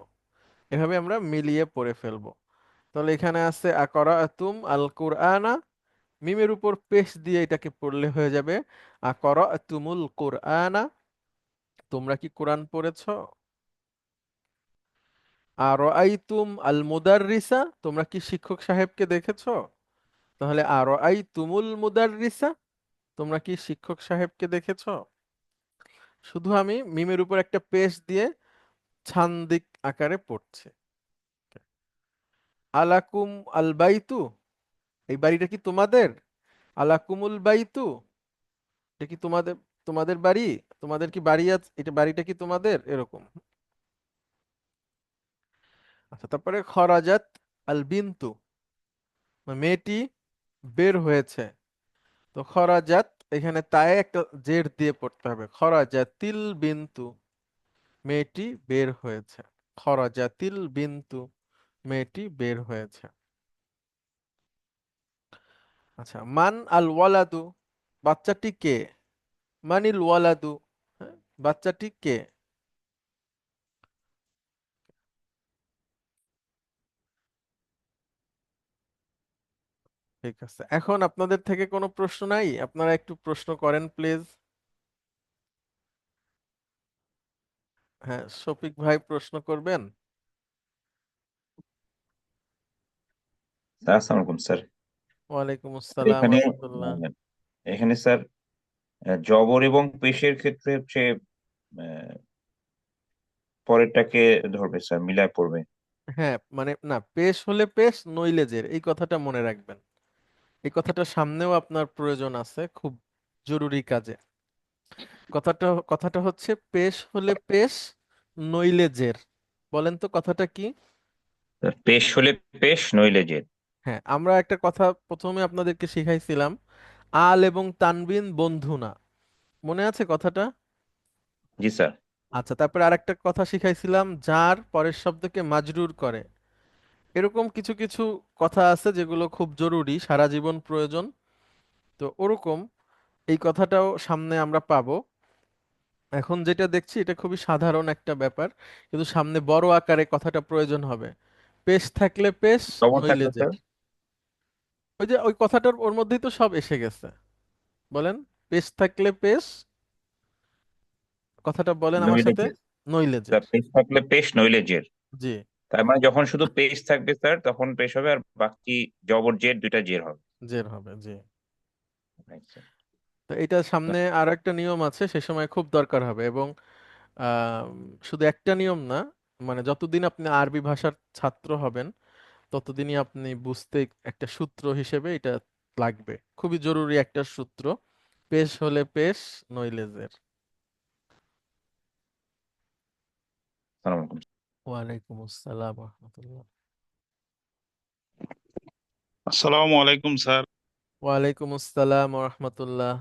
এভাবে আমরা মিলিয়ে পড়ে ফেলবো। তাহলে এখানে আছে আকরাতুম আল কুরআনা, মিমের উপর পেশ দিয়ে এটাকে পড়লে হয়ে যাবে আকরাতুমুল কুরআনা, তোমরা কি কোরআন পড়েছো? আর আইতুম আল মুদাররিসা, তোমরা কি শিক্ষক সাহেবকে দেখেছো? তাহলে আর আইতুমুল মুদাররিসা, তোমরা কি শিক্ষক সাহেবকে দেখেছো? শুধু আমি মিমের উপর একটা পেশ দিয়ে ছান্দিক আকারে পড়ছি। আলাকুম আল বাইতু, এই বাড়িটা কি তোমাদের? আলাকুমুল বাইতু, এটা কি তোমাদের, তোমাদের বাড়ি? তোমাদের কি বাড়ি আছে? এটা বাড়িটা কি তোমাদের? এরকম। আচ্ছা, তারপরে খরাজাত আল বিন্তু, মেয়েটি বের হয়েছে। তো খরাজাত, এখানে তায়ে একটা জের দিয়ে পড়তে হবে। খরাজাতিল বিন্তু, মেয়েটি বের হয়েছে। খরাজাতিল বিন্তু, মেয়েটি বের হয়েছে। আচ্ছা, মান আল ওয়ালাদু, বাচ্চাটি কে? মানিল ওয়ালাদু, হ্যাঁ, বাচ্চাটি কে? ঠিক আছে, এখন আপনাদের থেকে কোনো প্রশ্ন নাই? আপনারা একটু প্রশ্ন করেন প্লিজ। হ্যাঁ, শফিক ভাই প্রশ্ন করবেন। স্যার আসসালামু আলাইকুম স্যার। ওয়ালাইকুম আসসালাম এখানে রহমতুল্লাহ। এখানে স্যার জবর এবং পেশের ক্ষেত্রে হচ্ছে পরেরটাকে ধরবে স্যার, মিলায় পড়বে। হ্যাঁ, মানে না, পেশ হলে পেশ, নইলে জের, এই কথাটা মনে রাখবেন। এই কথাটা সামনেও আপনার প্রয়োজন আছে খুব জরুরি কাজে। কথাটা কথাটা হচ্ছে পেশ হলে পেশ, নইলে জের। বলেন তো কথাটা কি? পেশ হলে পেশ, নইলে জের। হ্যাঁ, আমরা একটা কথা প্রথমে আপনাদেরকে শিখাইছিলাম, আল এবং তানবিন বন্ধু না, মনে আছে কথাটা? জি স্যার। আচ্ছা, তারপরে আরেকটা কথা শিখাইছিলাম, যার পরের শব্দকে মাজরুর করে। এরকম কিছু কিছু কথা আছে যেগুলো খুব জরুরি, সারা জীবন প্রয়োজন। তো ওরকম এই কথাটাও সামনে আমরা পাবো। এখন যেটা দেখছি এটা খুবই সাধারণ একটা ব্যাপার, কিন্তু সামনে বড় আকারে কথাটা প্রয়োজন হবে। পেশ থাকলে পেশ, জবর নইলে থাকলে স্যার জের। ওই যে ওই কথাটার ওর মধ্যেই তো সব এসে গেছে। বলেন, পেশ থাকলে পেশ, কথাটা বলেন আমার নইলে সাথে। জের। নইলে জের। স্যার পেশ থাকলে পেশ, নইলে জের। জি। তার মানে যখন শুধু পেশ থাকবে স্যার তখন পেশ হবে, আর বাকি জবর জের দুইটা জের হবে। জের হবে, জি। Right, sir. তো এটা সামনে আর একটা নিয়ম আছে, সে সময় খুব দরকার হবে। এবং আহ, শুধু একটা নিয়ম না, মানে যতদিন আপনি আরবি ভাষার ছাত্র হবেন ততদিনই আপনি বুঝতে একটা সূত্র হিসেবে এটা লাগবে, খুবই জরুরি একটা সূত্র। পেশ হলে পেশ, নইলে জের। আসসালামু আলাইকুম। ওয়ালাইকুম আসসালাম রহমতুল্লাহ। আসসালামু আলাইকুম স্যার। ওয়ালাইকুম আসসালাম রহমতুল্লাহ।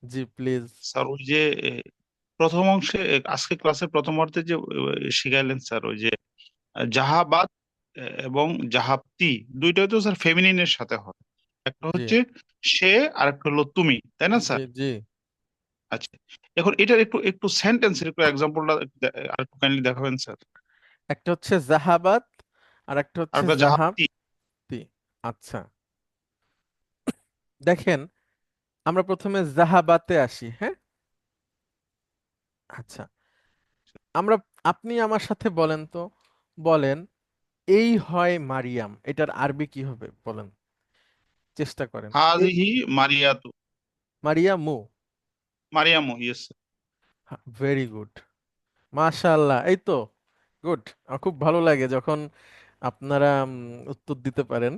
জি প্লিজ। স্যার ওই যে প্রথম অংশে আজকে ক্লাসের প্রথম অর্থে যে শিখাইলেন স্যার, ওই যে জাহাবাত এবং জাহাবতি, দুইটাই তো স্যার ফেমিনিনের সাথে হয়। একটা জি হচ্ছে সে আর একটা হলো তুমি, তাই না জি স্যার? জি। আচ্ছা, এখন এটার একটু একটু সেন্টেন্সের একটু এক্সাম্পলটা আর একটু কাইন্ডলি দেখাবেন স্যার। একটা হচ্ছে জাহাবাত, আর একটা আর হচ্ছে একটা জাহাবতি। জাহাবতি। আচ্ছা, দেখেন, আমরা প্রথমে জাহাবাতে আসি, হ্যাঁ। আচ্ছা, আমরা, আপনি আমার সাথে বলেন তো, বলেন, এই হয় মারিয়াম, এটার আরবি কি হবে বলেন, চেষ্টা করেন। এই হাজিহি মারিয়াতু। মারিয়ামু। মারিয়ামু, ইয়েস। ভেরি গুড, মাশাআল্লাহ, এই তো, গুড। খুব ভালো লাগে যখন আপনারা উত্তর দিতে পারেন।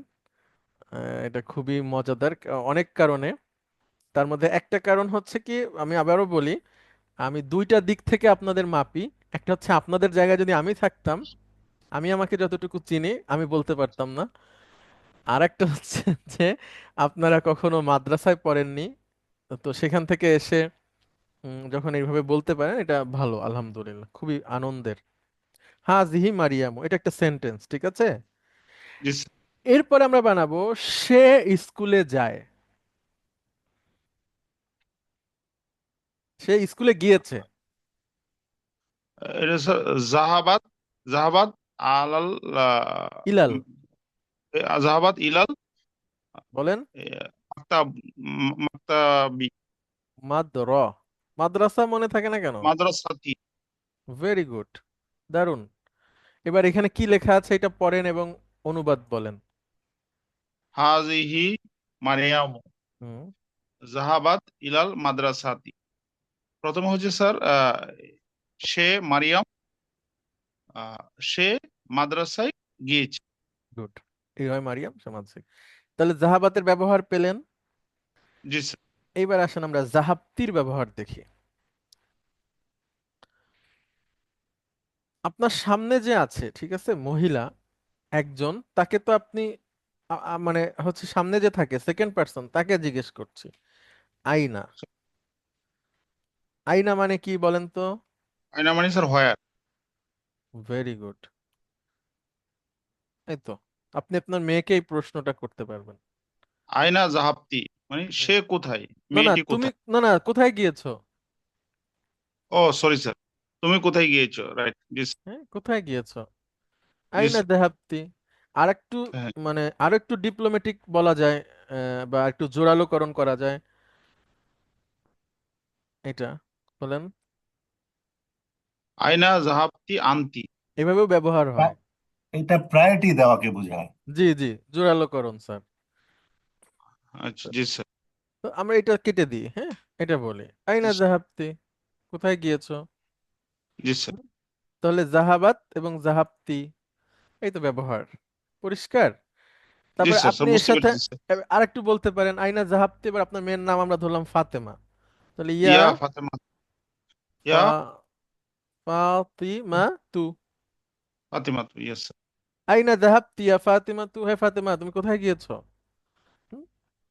এটা খুবই মজাদার অনেক কারণে। তার মধ্যে একটা কারণ হচ্ছে কি, আমি আবারও বলি, আমি দুইটা দিক থেকে আপনাদের মাপি। একটা হচ্ছে আপনাদের জায়গায় যদি আমি থাকতাম, আমি আমাকে যতটুকু চিনি আমি বলতে পারতাম না। আর একটা হচ্ছে যে আপনারা কখনো মাদ্রাসায় পড়েননি, তো সেখান থেকে এসে যখন এইভাবে বলতে পারেন, এটা ভালো, আলহামদুলিল্লাহ, খুবই আনন্দের। হ্যাঁ, জিহি মারিয়ামু, এটা একটা সেন্টেন্স, ঠিক আছে। জি এরপরে আমরা বানাবো সে স্কুলে যায়। সে স্কুলে গিয়েছে। এটা স্যার জাহাবাত। জাহাবাত আলাল ইলাল, জাহাবাত ইলাল বলেন। মাকতাব, মাকতাবি, মাদ্র, মাদ্রাসা মনে থাকে না কেন? মাদ্রাসাতি। ভেরি গুড, দারুণ। এবার এখানে কি লেখা আছে এটা পড়েন এবং অনুবাদ বলেন। হাযিহি মারইয়ামু হুম, যাহাবাত ইলাল মাদ্রাসাতি। প্রথমে হচ্ছে স্যার সে মারিয়াম আহ, সে মাদ্রাসায় গিয়েছে। গুড। এই হয় মারিয়াম সমাজে। তাহলে জাহাবাতের ব্যবহার পেলেন। জি স্যার। এইবার আসেন আমরা জাহাবতির ব্যবহার দেখি। আপনার সামনে যে আছে, ঠিক আছে, মহিলা একজন, তাকে তো আপনি মানে হচ্ছে সামনে যে থাকে সেকেন্ড পার্সন তাকে জিজ্ঞেস করছি। আইনা, আইনা মানে কি বলেন তো? আয়না মানে স্যার হোয়ার। Very good. এই তো, আপনি আপনার মেয়েকে এই প্রশ্নটা করতে পারবেন। আয়না জাহাবতি মানে হুম। সে কোথায়, না না মেয়েটি তুমি, কোথায়। না না, কোথায় গিয়েছো? ও সরি স্যার, তুমি কোথায় গিয়েছো, রাইট। জি স্যার। হ্যাঁ, কোথায় গিয়েছো? জি আইনা স্যার। যাহাবতি। আর একটু হ্যাঁ। মানে আরো একটু ডিপ্লোম্যাটিক বলা যায়, বা একটু জোরালোকরণ করা যায় এটা, বলেন। আয়না জাহাবতি আন্তি। এভাবেও ব্যবহার হয়। এটা প্রায়োরিটি দেওয়াকে বোঝায়। জি জি, জোরালোকরণ স্যার। আচ্ছা জি স্যার। তো আমরা এটা কেটে দিই, হ্যাঁ, এটা বলি জি আইনা স্যার। জাহাবতি, কোথায় গিয়েছো। জি স্যার। হুম? তাহলে জাহাবাত এবং জাহাবতি, এই তো ব্যবহার, পরিষ্কার। জি তারপরে স্যার, আপনি স্যার এর বুঝতে সাথে পেরেছি স্যার। আরেকটু বলতে পারেন আইনা জাহাবতি। এবার আপনার মেয়ের নাম আমরা ধরলাম ফাতেমা, তাহলে ইয়া ইয়া ফাতেমা, ইয়া ফাতিমা তু। ফাতিমা তু, ইয়েস স্যার। আইনা জাহাবতি ইয়া ফাতিমা তু, হে ফাতেমা তুমি কোথায় গিয়েছো? হুম?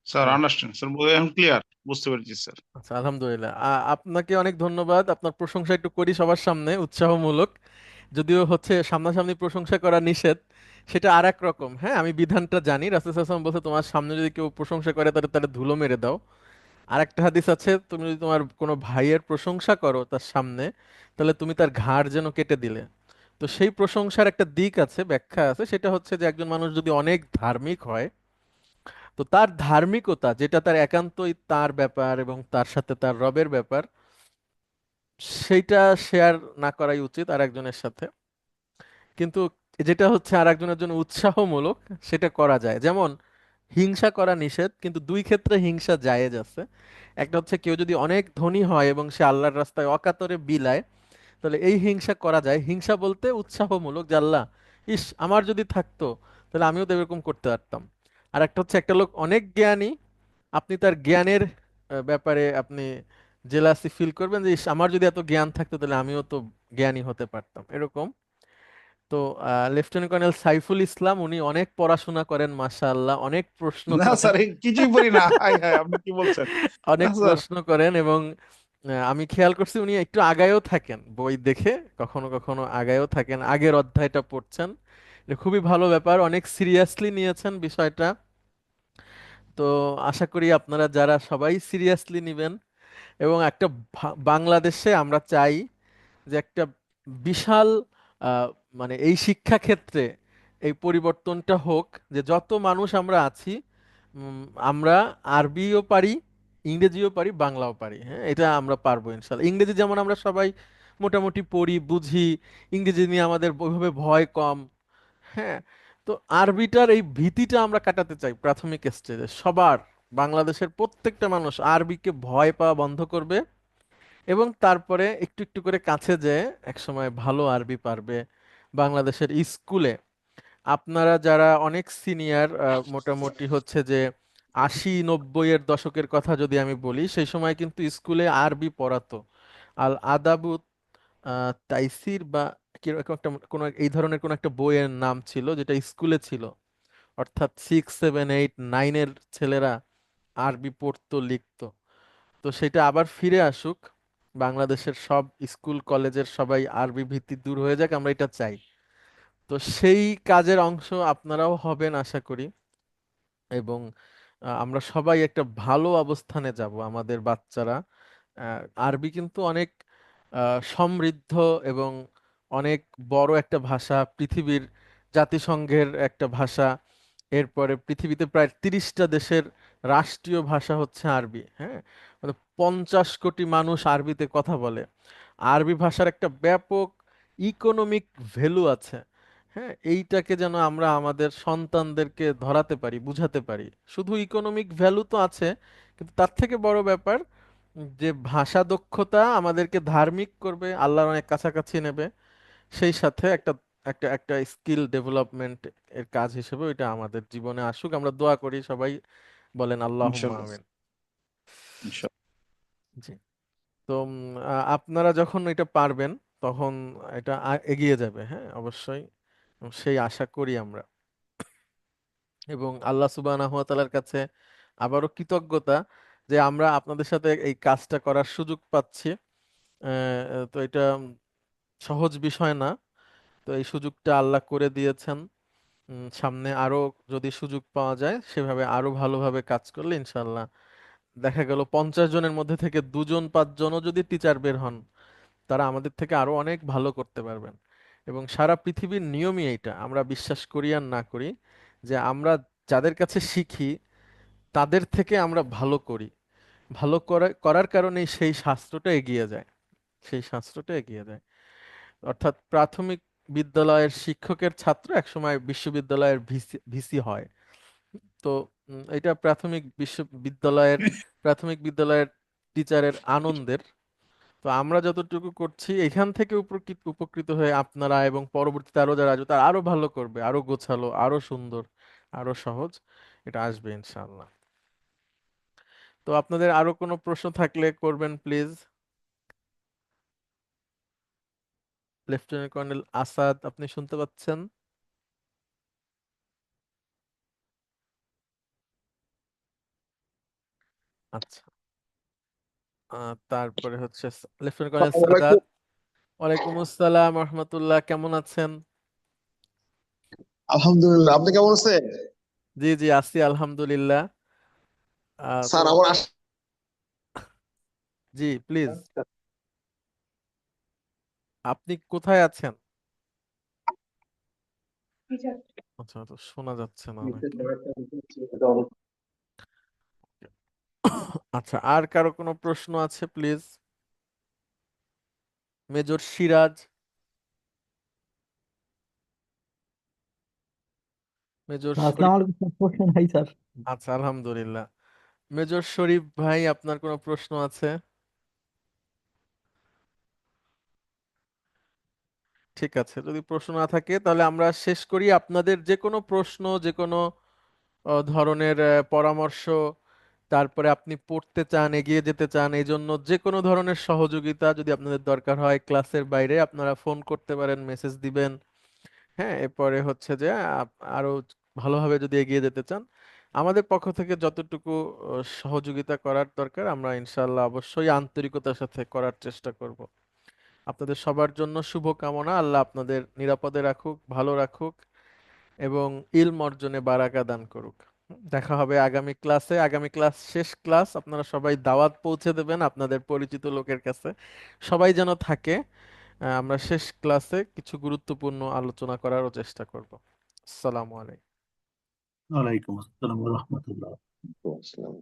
স্যার এই, আন্ডারস্ট্যান্ড স্যার, এখন ক্লিয়ার, বুঝতে পেরেছি স্যার। আচ্ছা আলহামদুলিল্লাহ। আপনাকে অনেক ধন্যবাদ। আপনার প্রশংসা একটু করি সবার সামনে উৎসাহমূলক, যদিও হচ্ছে সামনাসামনি প্রশংসা করা নিষেধ, সেটা আর এক রকম। হ্যাঁ, আমি বিধানটা জানি। রাসূল সাল্লাল্লাহু আলাইহি ওয়াসাল্লাম বলছে তোমার সামনে যদি কেউ প্রশংসা করে তাহলে তাহলে ধুলো মেরে দাও। আর একটা হাদিস আছে, তুমি যদি তোমার কোনো ভাইয়ের প্রশংসা করো তার সামনে, তাহলে তুমি তার ঘাড় যেন কেটে দিলে। তো সেই প্রশংসার একটা দিক আছে, ব্যাখ্যা আছে, সেটা হচ্ছে যে একজন মানুষ যদি অনেক ধার্মিক হয়, তো তার ধার্মিকতা যেটা তার একান্তই তার ব্যাপার এবং তার সাথে তার রবের ব্যাপার, সেইটা শেয়ার না করাই উচিত আর একজনের সাথে। কিন্তু যেটা হচ্ছে আর একজনের জন্য উৎসাহমূলক, সেটা করা যায়। যেমন হিংসা করা নিষেধ, কিন্তু দুই ক্ষেত্রে হিংসা জায়েজ আছে। একটা হচ্ছে কেউ যদি অনেক ধনী হয় এবং সে আল্লাহর রাস্তায় অকাতরে বিলায়, তাহলে এই হিংসা করা যায়। হিংসা বলতে উৎসাহমূলক, যে আল্লাহ, ইস আমার যদি থাকতো তাহলে আমিও তো এরকম করতে পারতাম। আর একটা হচ্ছে একটা লোক অনেক জ্ঞানী, আপনি তার জ্ঞানের ব্যাপারে আপনি জেলাসি ফিল করবেন, যে ইস আমার যদি এত জ্ঞান থাকতো তাহলে আমিও তো জ্ঞানী হতে পারতাম, এরকম। তো লেফটেন্যান্ট কর্নেল সাইফুল ইসলাম উনি অনেক পড়াশোনা করেন মাশাআল্লাহ, অনেক প্রশ্ন না করেন, স্যার, কিছুই পড়ি না, হাই হাই আপনি কি বলছেন। না অনেক স্যার। প্রশ্ন করেন, এবং আমি খেয়াল করছি উনি একটু আগায়ও থাকেন বই দেখে, কখনো কখনো আগায়ও থাকেন, আগের অধ্যায়টা পড়ছেন। এটা খুবই ভালো ব্যাপার, অনেক সিরিয়াসলি নিয়েছেন বিষয়টা। তো আশা করি আপনারা যারা সবাই সিরিয়াসলি নিবেন, এবং একটা বাংলাদেশে আমরা চাই যে একটা বিশাল আহ, মানে এই শিক্ষা ক্ষেত্রে এই পরিবর্তনটা হোক, যে যত মানুষ আমরা আছি, আমরা আরবিও পারি, ইংরেজিও পারি, বাংলাও পারি। হ্যাঁ, এটা আমরা পারবো ইনশাল্লাহ। ইংরেজি যেমন আমরা সবাই মোটামুটি পড়ি, বুঝি, ইংরেজি নিয়ে আমাদের ওইভাবে ভয় কম। হ্যাঁ, তো আরবিটার এই ভীতিটা আমরা কাটাতে চাই প্রাথমিক স্টেজে সবার। বাংলাদেশের প্রত্যেকটা মানুষ আরবিকে ভয় পাওয়া বন্ধ করবে, এবং তারপরে একটু একটু করে কাছে যেয়ে একসময় ভালো আরবি পারবে। বাংলাদেশের স্কুলে আপনারা যারা অনেক সিনিয়র, মোটামুটি হচ্ছে যে 80-90 এর দশকের কথা যদি আমি বলি, সেই সময় কিন্তু স্কুলে আরবি পড়াতো। আল আদাবু তাইসির বা কিরকম একটা, কোন এই ধরনের কোন একটা বইয়ের নাম ছিল যেটা স্কুলে ছিল। অর্থাৎ 6, 7, 8, 9 এর ছেলেরা আরবি পড়তো, লিখতো। তো সেটা আবার ফিরে আসুক, বাংলাদেশের সব স্কুল কলেজের সবাই আরবি ভীতি দূর হয়ে যাক, আমরা এটা চাই। তো সেই কাজের অংশ আপনারাও হবেন আশা করি, এবং আমরা সবাই একটা ভালো অবস্থানে যাব। আমাদের বাচ্চারা, আরবি কিন্তু অনেক সমৃদ্ধ এবং অনেক বড় একটা ভাষা, পৃথিবীর জাতিসংঘের একটা ভাষা। এরপরে পৃথিবীতে প্রায় 30টা দেশের রাষ্ট্রীয় ভাষা হচ্ছে আরবি। হ্যাঁ, মানে 50 কোটি মানুষ আরবিতে কথা বলে। আরবি ভাষার একটা ব্যাপক ইকোনমিক ভ্যালু আছে। হ্যাঁ, এইটাকে যেন আমরা আমাদের সন্তানদেরকে ধরাতে পারি, বুঝাতে পারি। শুধু ইকোনমিক ভ্যালু তো আছে, কিন্তু তার থেকে বড় ব্যাপার যে ভাষা দক্ষতা আমাদেরকে ধার্মিক করবে, আল্লাহর অনেক কাছাকাছি নেবে, সেই সাথে একটা একটা একটা স্কিল ডেভেলপমেন্ট এর কাজ হিসেবে এটা আমাদের জীবনে আসুক। আমরা দোয়া করি, সবাই বলেন আল্লাহুম্মা ইনশাল্লাহ আমিন। ইনশাল্লাহ। জি। তো আপনারা যখন এটা পারবেন তখন এটা এগিয়ে যাবে, হ্যাঁ অবশ্যই, সেই আশা করি আমরা। এবং আল্লাহ সুবহানাহু ওয়া তাআলার কাছে আবারও কৃতজ্ঞতা যে আমরা আপনাদের সাথে এই কাজটা করার সুযোগ পাচ্ছি। তো এটা সহজ বিষয় না। তো এই সুযোগটা আল্লাহ করে দিয়েছেন। সামনে আরো যদি সুযোগ পাওয়া যায় সেভাবে আরো ভালোভাবে কাজ করলে ইনশাল্লাহ দেখা গেল 50 জনের মধ্যে থেকে 2-5 জনও যদি টিচার বের হন, তারা আমাদের থেকে আরো অনেক ভালো করতে পারবেন। এবং সারা পৃথিবীর নিয়মই এইটা, আমরা বিশ্বাস করি আর না করি, যে আমরা যাদের কাছে শিখি তাদের থেকে আমরা ভালো করি। ভালো করার কারণেই সেই শাস্ত্রটা এগিয়ে যায়, সেই শাস্ত্রটা এগিয়ে যায়। অর্থাৎ প্রাথমিক বিদ্যালয়ের শিক্ষকের ছাত্র একসময় বিশ্ববিদ্যালয়ের ভিসি ভিসি হয়। তো এটা প্রাথমিক বিদ্যালয়ের টিচারের আনন্দের। তো আমরা যতটুকু করছি এখান থেকে উপকৃত উপকৃত হয়ে আপনারা এবং পরবর্তীতে আরো যারা আসবে তারা আরো ভালো করবে, আরো গোছালো, আরো সুন্দর, আরো সহজ এটা আসবে ইনশাআল্লাহ। তো আপনাদের আরো কোনো প্রশ্ন থাকলে করবেন প্লিজ। লেফটেন্যান্ট কর্নেল আসাদ, আপনি শুনতে পাচ্ছেন? আচ্ছা। তারপরে হচ্ছে লেফটেন্যান্ট কর্নেল সাদাত। ওয়ালাইকুম আসসালাম রহমতুল্লাহ, কেমন আছেন? আলহামদুলিল্লাহ, আপনি কেমন আছেন? জি জি আছি আলহামদুলিল্লাহ। তো স্যার আমার জি প্লিজ, আপনি কোথায় আছেন? আচ্ছা, তো শোনা যাচ্ছে না নাকি? আচ্ছা, আর কারো কোনো প্রশ্ন আছে প্লিজ? মেজর সিরাজ, মেজর শরীফ। আসসালামু আলাইকুম স্যার, প্রশ্ন নাই স্যার। আচ্ছা আলহামদুলিল্লাহ। মেজর শরীফ ভাই, আপনার কোনো প্রশ্ন আছে? ঠিক আছে, যদি প্রশ্ন না থাকে তাহলে আমরা শেষ করি। আপনাদের যে কোনো প্রশ্ন, যে কোনো ধরনের পরামর্শ, তারপরে আপনি পড়তে চান, এগিয়ে যেতে চান, এই জন্য যে কোনো ধরনের সহযোগিতা যদি আপনাদের দরকার হয় ক্লাসের বাইরে আপনারা ফোন করতে পারেন, মেসেজ দিবেন। হ্যাঁ, এরপরে হচ্ছে যে আরো ভালোভাবে যদি এগিয়ে যেতে চান, আমাদের পক্ষ থেকে যতটুকু সহযোগিতা করার দরকার আমরা ইনশাআল্লাহ অবশ্যই আন্তরিকতার সাথে করার চেষ্টা করব। আপনাদের সবার জন্য শুভ কামনা, আল্লাহ আপনাদের নিরাপদে রাখুক, ভালো রাখুক এবং ইলম অর্জনে বারাকা দান করুক। দেখা হবে আগামী ক্লাসে। আগামী ক্লাস শেষ ক্লাস, আপনারা সবাই দাওয়াত পৌঁছে দেবেন আপনাদের পরিচিত লোকের কাছে, সবাই যেন থাকে। আমরা শেষ ক্লাসে কিছু গুরুত্বপূর্ণ আলোচনা করারও চেষ্টা করব। আসসালামু আলাইকুম। ওয়ালাইকুম আসসালাম রহমতুল্লাহ। আসসালাম।